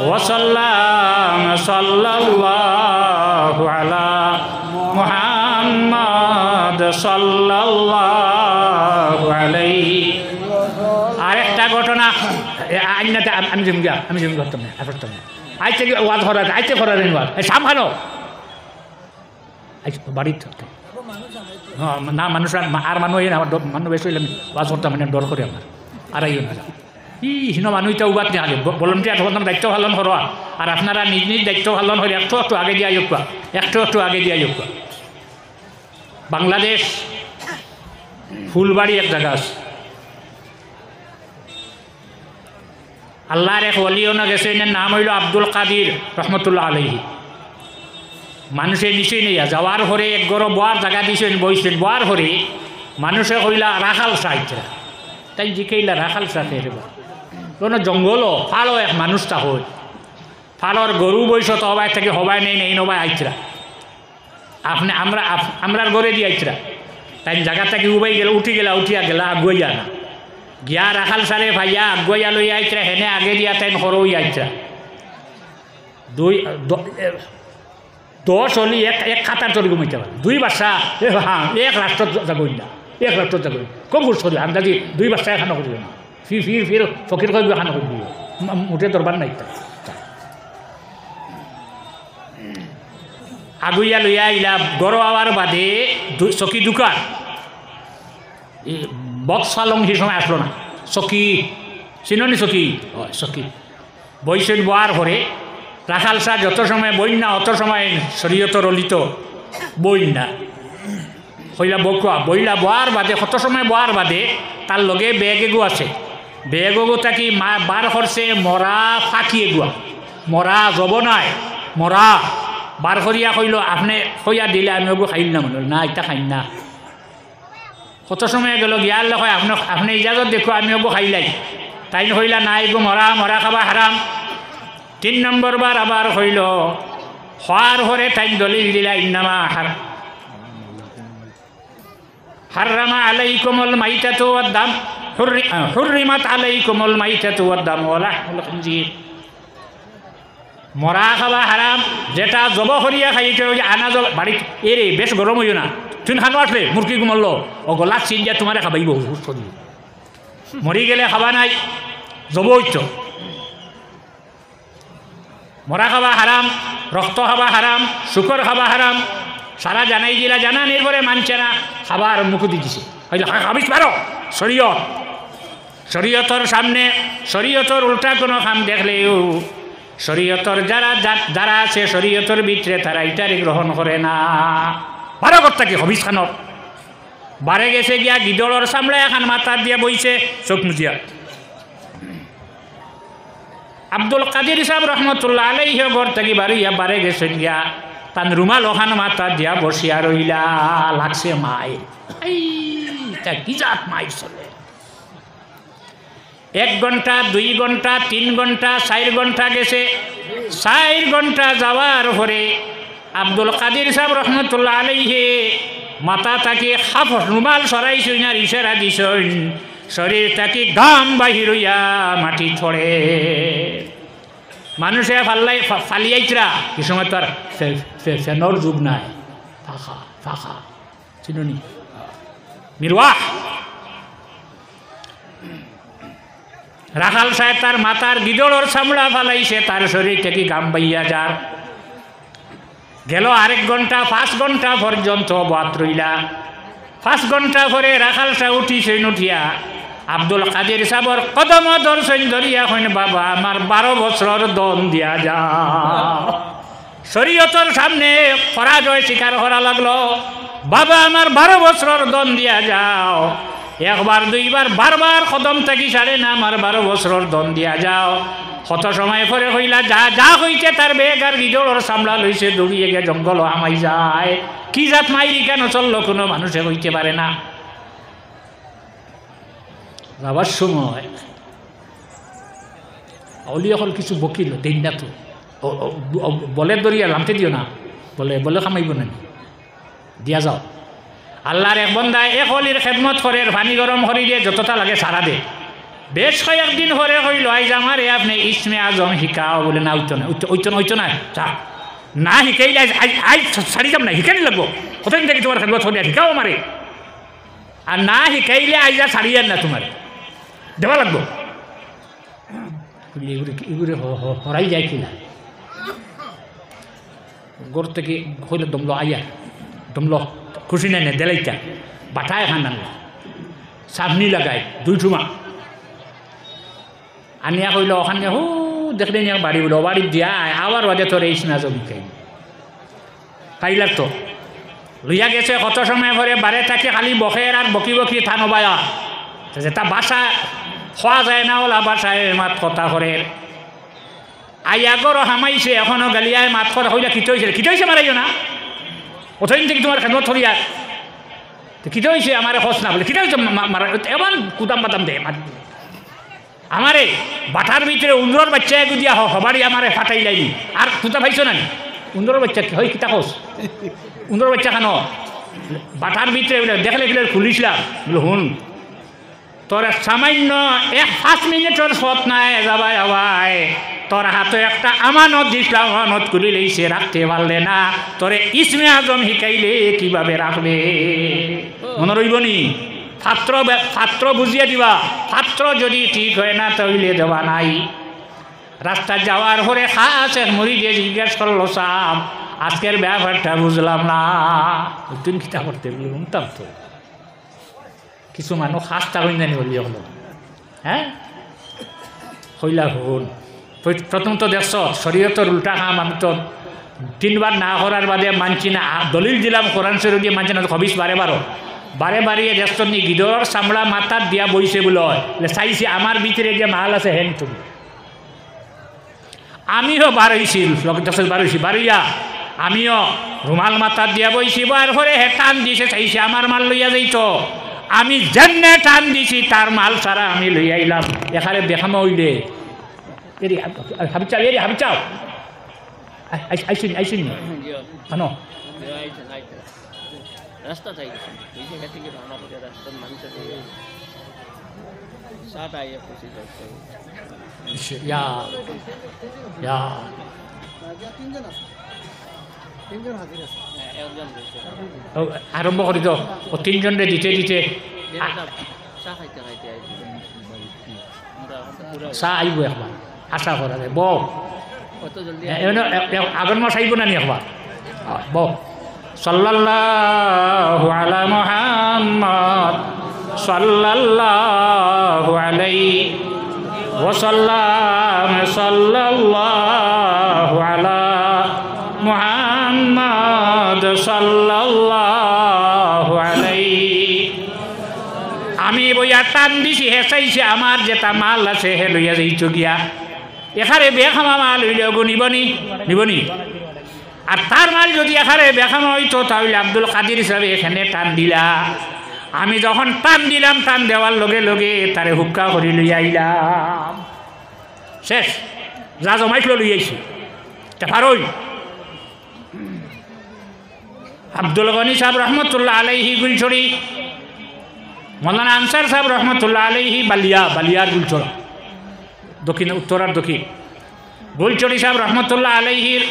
ওয়াসাল্লাম সাল্লাল্লাহু আলা মুহাম্মদ সাল্লাল্লাহু আলাইহি আরেকটা ঘটনা আইনাতে আমি জমি করতাম না করতাম না আইতে ওয়াজ করা আইতে করার ওয়াজ সামহানো বাড়ির থাকতাম হ্যাঁ না মানুষ আর মানুষ আমার মানুষ বেশি হইলে আমি ওয়াজ করতাম মানে ডর করে আমার আর আইও না হিনো মানুষটা উবাদ নিয়ে আগে ভলেন্টিয়ার তখন দায়িত্ব পালন করোয়া আর আপনারা নিজ নিজ দায়িত্ব পালন করে একটু আগে দিয়ে আয়োগ একটু আগে দিয়ে আয়োগ বাংলাদেশ ফুলবাড়ি এক জায়গা আছে আল্লাহর এক ওলিও না গেছে এর নাম হইল আব্দুল কাদির রহমতুল্লাহ আলাইহি মানুষে নিচে নিয়া যাওয়ার পরে এক গরো বোয়ার জায়গা দিয়েছেন বইছেন বোয়ার পরে মানুষে কইলা রাখাল সাইতরা তাই জিকাইলা রাখাল সাথে কোনো জঙ্গলও ফালও এক মানুষটা হয় ফালর গরু বৈশ তো হবাই থেকে হবাই নেই নেই নবাই আইতরা আপনি আমরার গড়ে দিয়ে আইতরা তাই জায়গা থেকে উঠি গেলা উঠিয়া গেলা আগুয়া না গিয়া রাখাল সারে ভাইয়া আগুয়া লই আইতরা হেনে আগে দিয়া তাই হরই আইতরা 10 হলি এক খাতার তরি ঘুমাইতে পারে 2 বাচ্চা হ্যাঁ এক রাষ্ট্র যাবই না এক রাষ্ট্র যাবই কম সরি আন্দাজি 2 বাচ্চা এখানে করবে না ফির ফকির করবে এখানে করবি উঠে দরবার নাই আগুইয়া লইয়া আইলা গড় আওয়ার বাদে চকি দোকান বক্স ফালং সেই সময় আসলো না চকি চিননি চকি চকি বইছেন বোয়ার ঘরে রাখাল শাহ যত সময় বইন না অত সময় শরীয়ত রলিত বইন না হইলা বকুয়া বইলা বোয়ার বাদে কত সময় বোয়ার বাদে তার লগে বেগ এগু আছে বেগ এগু থাকি বার করছে মরা ফাঁকি এগুয়া মরা জব নাই মরা বার করিয়া কইল আপনি কইয়া দিলে আমি ওগু খাইল না মনে না এটা খাইল না কত সময় গেল গিয়ার লোক আপনি ইজাজত দেখো আমি ওগু খাইলাই তাই কইলা না এগু মরা মরা খাবা হারাম 3 নম্বর বার আবার হইল হওয়ার ঘরে তাই দলিল দিলা ইন্নামা হাররামা আলাইকুমুল মাইতাতু ওয়াদ দাম হুররিমাত আলাইকুমুল মাইতাতু ওয়াদ দাম ওয়া লাহমুল খিনজির মরা খাবা হারাম যেটা জব করিয়া খাইতে আনা জব বাড়ি এরে বেশ গরম হইও না তুই খানো আসলে মুরগি গুমল্লো ও গলা চিন দিয়া তোমারে খাবাইব মরি গেলে খাবা নাই জব হইতো মরা খাবা হারাম রক্ত খাবা হারাম শুকর খাবা হারাম সারা জানাই দিলা জানা নির্ভরে মানছে না খাবার মুখে দিছে খাবিস পারো শরীয়ত শরীয়তর সামনে শরীয়তর উল্টা কোনো খাম দেখলেও শরীয়তর যারা আছে শরীয়তর ভিতরে তারা ইটারি গ্রহণ করে না বারো কর্তা কি হবিস খানর বারে গেছে গিয়া গিদড়র সামনে এখন মাথা দিয়া বইছে চোখ মুজিয়া আব্দুল কাদির সাহেব রহমতুল্লাহ আলাইহি ঘর থেকে বাড়িয়া বারে গেছেন গিয়া তান রুমাল ওখান মাথা দিয়া বসিয়া রইলা লাগছে মায়ের কি জাত মায়ের চলে 1 ঘন্টা 2 ঘন্টা 3 ঘন্টা 4 ঘন্টা গেছে 4 ঘন্টা যাওয়ার পরে আব্দুল কাদির সাহেব রহমতুল্লাহ আলাইহি মাথা তাকে হাফ রুমাল সরাইছেন আর ইশারা দিছেন শরীর তাকে গাম বাহির হইয়া মাটি ছড়ে মানুষে ফালিয়াইতরা কি সময় তো আর ফেনর যুগ নাই ফাঁকা ফাঁকা চিনুনি মিরওয়াহ রাখাল সাহেব তার মাথার গিদড়র চামড়া ফালাইছে তার শরীর থেকে গাম বাইয়া যার গেল 1 ঘন্টা 5 ঘন্টা পর্যন্ত বাত রইলা 5 ঘন্টা পরে রাখাল সাহেব উঠিছেন উঠিয়া আব্দুল কাদির সাহেবর কদম দর্শন ধরিয়া হইন বাবা আমার 12 বছর দন দিয়া যা শরীয়তর সামনে পরাজয় স্বীকার করা লাগলো বাবা আমার 12 বছর দন দিয়া যাও একবার দুইবার বারবার কদম থাকি সারে না আমার 12 বছর দন দিয়া যাও কত সময় পরে হইলা যা যা হইছে তার বেগ আর গিদড়র সামলা লইছে দৌড়িয়ে গিয়ে জঙ্গল হামাই যায় কি জাত মাইরি কেন চললো কোনো মানুষে হইতে পারে না যাবার সময় অলিয়া হল কিছু বকিল দিন না তো বলে দরিয়া লামতে দিও না বলে খামাইব না দিয়া যাও আল্লাহর এক বন্দায় এক অলির খেদমত করে পানি গরম করি দিয়ে যতটা লাগে সারা দে বেশ কয়েকদিন পরে হইল আইজ আমার আপনি ইসমে আজম শিকাও বলে না ওইতো না যা না শিকাইলে আই ছাড়ি যাম না শিকানি লাগবো কতদিন থেকে তোমার খেদমত করিয়া শিকাও আমারে আর না শিকাইলে আইজা ছাড়ি যান না তোমার দেওয়া লাগবো এগুলো হরাই যায় কিনা গোর থেকে হইলে দমলো আইয়া দমলো খুশি নাই না দেলাইটা বাটায় খান আনলো চাটনি লাগাই 2 ঠুমা আনিয়া কইল ওখানে হো দেখলে নিয়ে বাড়ি উঠো বাড়ি দিয়া আবার বাদে তোর এই না জমি খাই খাইলার তো লইয়া গেছে কত সময় পরে বারে তাকে খালি বকের আর বকি বকি থানো বায়া যেটা বাসা খোয়া যায় না ওলা বাসায় মাত কথা করে আইয়াগরও হামাইছে এখনও গালিয়ায় মাত কথা হইলা কিতে হয়েছে মারাইও না ওথইন থেকে তোমার খেদমত হরিয়া কিতে হয়েছে আমার হস না বলে কিতে হয়েছে মারা এমন কুদাম বাদাম দে আমারে বাটার ভিতরে উন্দর বাচ্চা দিয়া হবারই আমারে ফাটাই লাইনি আর কুতা ভাইছো না উন্দর বাচ্চা হয় কিতা হস উন্দর বাচ্চা খানো বাটার ভিতরে দেখলে গেলে খুলিছিলাম বলে হুন তোর সামান্য 5 মিনিটের পথ নাই যাবাই আবাই তোর হাতে একটা আমানত দিছিলাম আমানত করে লইছে রাখতে পারলে না তোরে ইসমে আজম শিকাইলে কিভাবে রাখবে মনে রইবনি পাত্র বুঝিয়ে দিবা পাত্র যদি ঠিক হয় না তাহলে দেওয়া নাই রাস্তা যাওয়ার পরে খাস এক মরি দিয়ে জিজ্ঞেস করলো সাম আজকের ব্যাপারটা বুঝলাম না তুমি কিতা করতে শুনতাম তো কিছু মানুষ খাসটা হইন জানি বলি হলো হ্যাঁ হইলা হন প্রথম তো দেখছ শরীয়তের উল্টা কাম আমি তো 3 বার না করার বাদে মানছি না দলিল দিলাম কোরআন শরীফ দিয়ে মানছি না হবিস বারে বাড়িয়ে দেখছ নি গিদর চামড়া মাথার দিয়া বইছে বলে চাইছি আমার ভিতরে যে মাল আছে হেন তুমি আমিও বার হয়েছি বারইয়া আমিও রুমাল মাথার দিয়া বইছি বার করে হে টান দিছে চাইছি আমার মাল লইয়া যাইত আমি যেমনে টান দিছি তার মাল সারা আমি লই আইলাম এখানে দেখামো হইলে হাবি চাও আইসিন আনো রাস্তা চাই রাস্তার মানুষের সাত আইয়া পৌঁছে ইয়া আরম্ভ করি তো 3 জনরে দিতে চাহ আইব একবার আশা করা যায় বউ আগর মাস আইব না নি একবার বউ সাল্লাল্লাহু আলা মুহাম্মদ সাল্লাল্লাহু আলাইহি ওয়াসাল্লাম সাল্লাল্লাহু আলা মুহাম্মদ সাল্লাল্লাহু আলাইহি আমি বইয়া টান দিছি হে চাইছে আমার যেটা মাল আছে হে লইয়া যাইতো গিয়া এখানে বেখামা মাল হইলেও নিবনি আর তার মাল যদি এখানে বেখামা হইতো তাহলে আব্দুল কাদির হিসাবে এখানে টান দিলা আমি যখন টান দিলাম টান দেওয়ার লগে লগে তারে হুক্কা করে লইয়া আইলাম শেষ যা জমাইছিল লইয়াইছি পারই আব্দুল গনি সাহেব রহমতুল্লাহ আলাইহি গুলছড়ি মৌলানা আনসার সাহেব রহমতুল্লাহ আলাইহি বালিয়ার গুলছড়া উত্তরার দক্ষিণ গুলছড়ি সাহেব রহমতুল্লাহ আলাইহির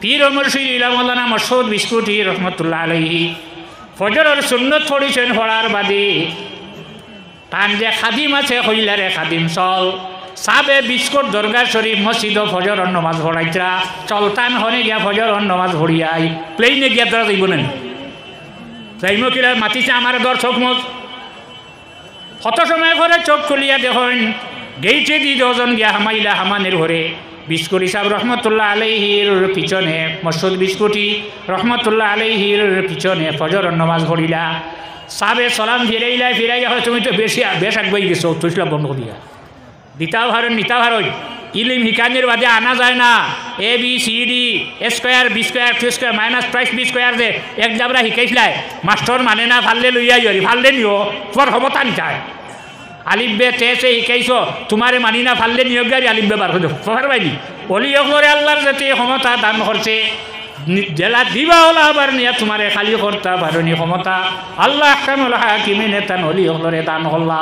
পীর ও মুর্শিদ মৌলানা মসউদ বিস্কুটি রহমতুল্লাহ আলাইহি ফজরের সুন্নত পড়িছেন পড়ার বাদে তান যে খাদিম আছে হইলারে খাদিম চল সাবে বিস্কুট দরগা শরীফ মসজিদ ফজর নমাজ পড়াইতরা চলতান হনে গিয়া ফজর নমাজ পড়িয়াই প্লেনে গিয়া তারা যাইব না যাইব কিলা মাতিছে আমার দর চোখ মত কত সময় করে চোখ খুলিয়া দেখেন গেইটে দি দজন গিয়া হামাইলা হামানের ঘরে বিস্কুটি সাহেব রহমতুল্লাহ আলাইহির পিছনে মসজিদ বিস্কুটি রহমতুল্লাহ আলাইহির পিছনে ফজর নমাজ পড়িলা সাবে সালাম ফিরাইয়া হয় তুমি তো বেশ আগবাই গেছো তুইলা বন্ধ করিয়া দিতাও ভারণ নিতা ভারণ ইলিম হিকানির বাদে আনা যায় না ABCD A² B² Q² minus price B² যে এক জাবরা শিকাইছিলাই মাস্টার মানে না ভাললে লইয়া যারি ভাললে নিও তোমার ক্ষমতা নিচায় আলিফ বে তেসে শিকাইছ তোমারে মানি না ভাললে নিয়োগ গাড়ি আলিফ বে বার করে ফর বাইনি অলি অকলরে আল্লাহর যাতে ক্ষমতা দান করছে জেলা দিবা ওলা আবার নিয়া তোমারে খালি করতা পারনি ক্ষমতা আল্লাহ আহকামুল হাকিমিন তান অলি অকলরে দান করলা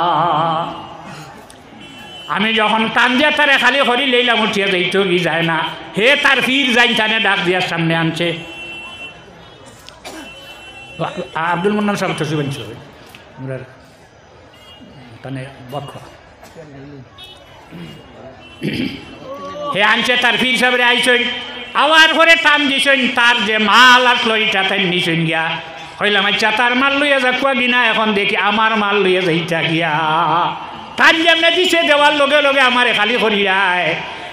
আমি যখন টান দিয়া তারে খালি করি লইলাম উঠিয়া যাইতো কি যায় না হে তার ফির যাই টানে ডাক দিয়ার সামনে আনছে আব্দুল মুন্নান সাহেব তো শুভেন টানে বক্ষ হে আনছে তার ফির সাহেবরে আইসই আবার করে টান দিছেন তার যে মাল আসলো এটা তাই নিছেন গিয়া হইলাম আচ্ছা তার মাল লইয়া যাকুয়া কিনা এখন দেখি আমার মাল লইয়া যাইটা গিয়া তার যেমন দিছে দেওয়ার লগে লগে আমার খালি করিয়ায়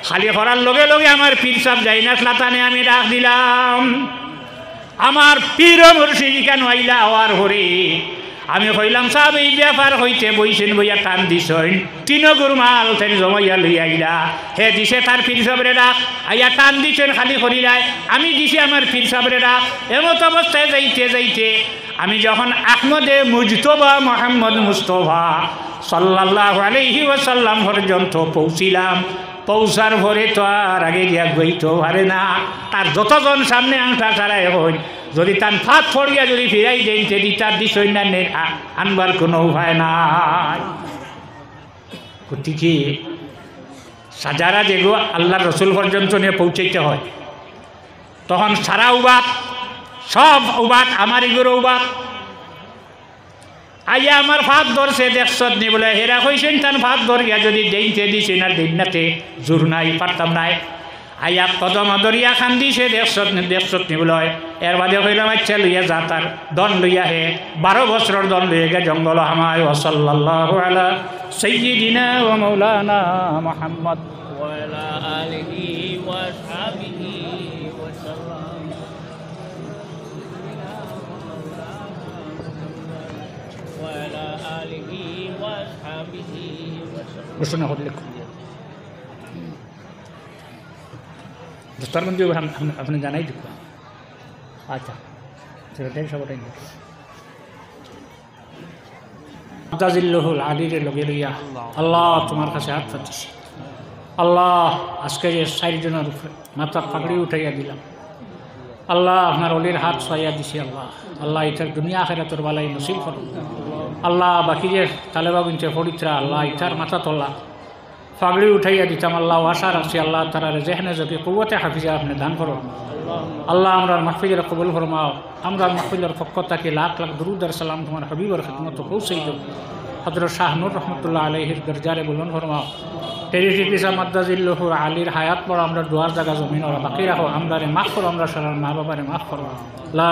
খালি করার লগে লগে আমার পীর সাহেব যাই না স্লাতানে আমি ডাক দিলাম আমার পীর মুর্শিদ কেন আইলা হওয়ার হরে আমি কইলাম সাহেব এই ব্যাপার হইতে বইছেন বইয়া টান দিছেন 3 গরু মাল তেন জমাইয়া লই আইলা হে দিছে তার পীর সাহেবরে ডাক আইয়া টান দিছেন খালি করিলাই আমি দিছি আমার পীর সাহেবরে ডাক এমত অবস্থায় যাইতে যাইতে আমি যখন আহমদে মুজতবা মোহাম্মদ মুস্তফা সাল্লাল্লাহু আলাইহি ওয়াসাল্লাম পর্যন্ত পৌঁছিলাম পৌঁছার ভরে তো আর আগে গিয়া গইতো পারে না তার যতজন সামনে আংটা ছাড়াই হই যদি তার ফাঁক ফড়িয়া যদি ফিরাই দেন সেটি তার দিশই না আনবার কোনো উপায় নাই গতিকে সাজারা যেগো আল্লাহর রসুল পর্যন্ত নিয়ে পৌঁছাইতে হয় তখন সারা উবাদ সব উবাদ আমার এগুলো উবাদ আইয়া আমার ফাঁক ধরছে দেখছত নি বলে হেরা কইছেন তার ফাঁক ধরিয়া যদি দেইতে দিছে না দিনাতে জোর নাই পারতাম নাই আইয়া কদম দরিয়া খান দিছে দেখছত নি বলে এর বাদে কইলাম আচ্ছা লইয়া যা তার দন লইয়া হে 12 বছরের দন লইয়া গে জঙ্গল হামায় সাল্লাল্লাহু আলা সাইয়্যিদিনা ওয়া মাওলানা মুহাম্মদ ওয়া আলা আলিহি ওয়া আসহাবিহি ওয়া সাল্লাম ওয়া আলা আলিহি ওয়া আসহাবিহি ওয়া সাল্লাম ঘোষণা করলে দোস্তার বন্ধু আপনি জানাই দিব আচ্ছা সেটাই সবটাই আব্দাজিল্লাহুল আলীর লগে লইয়া আল্লাহ তোমার কাছে হাত পাচ্ছি আল্লাহ আজকে যে 4 জনের উপরে মাথা পাগড়ি উঠাইয়া দিলাম আল্লাহ আপনার অলির হাত ছড়াইয়া দিছি আল্লাহ আল্লাহ এটার দুনিয়া আখিরাতের বালাই নসিব করুন আল্লাহ বাকি যে তালেবা গুনছে ফরিত্রা আল্লাহ ইটার মাথা তোলা পাগড়ি উঠাইয়া দিতাম আল্লাহ আশা রাখছি আল্লাহ তারা যেখানে যদি কুওয়াতে হাফিজা আপনি দান করো আল্লাহ আমরা মাহফিলের কবুল ফরমাও আমরা মাহফিলের পক্ষ থেকে লাখ লাখ দুরুদ আর সালাম তোমার হাবিবের খিদমত পৌঁছাই দেব হযরত শাহ নূর রহমতুল্লাহ আলাইহির দরজারে বুলন্দ ফরমাও টেরিটিসা মাদ্দাজিল্লাহু আলীর হায়াত পর আমরা দুয়ার জায়গা জমিন ওরা বাকি রাখো আমরা মাফ করো আমরা সারা মা বাবারে মাফ করো লা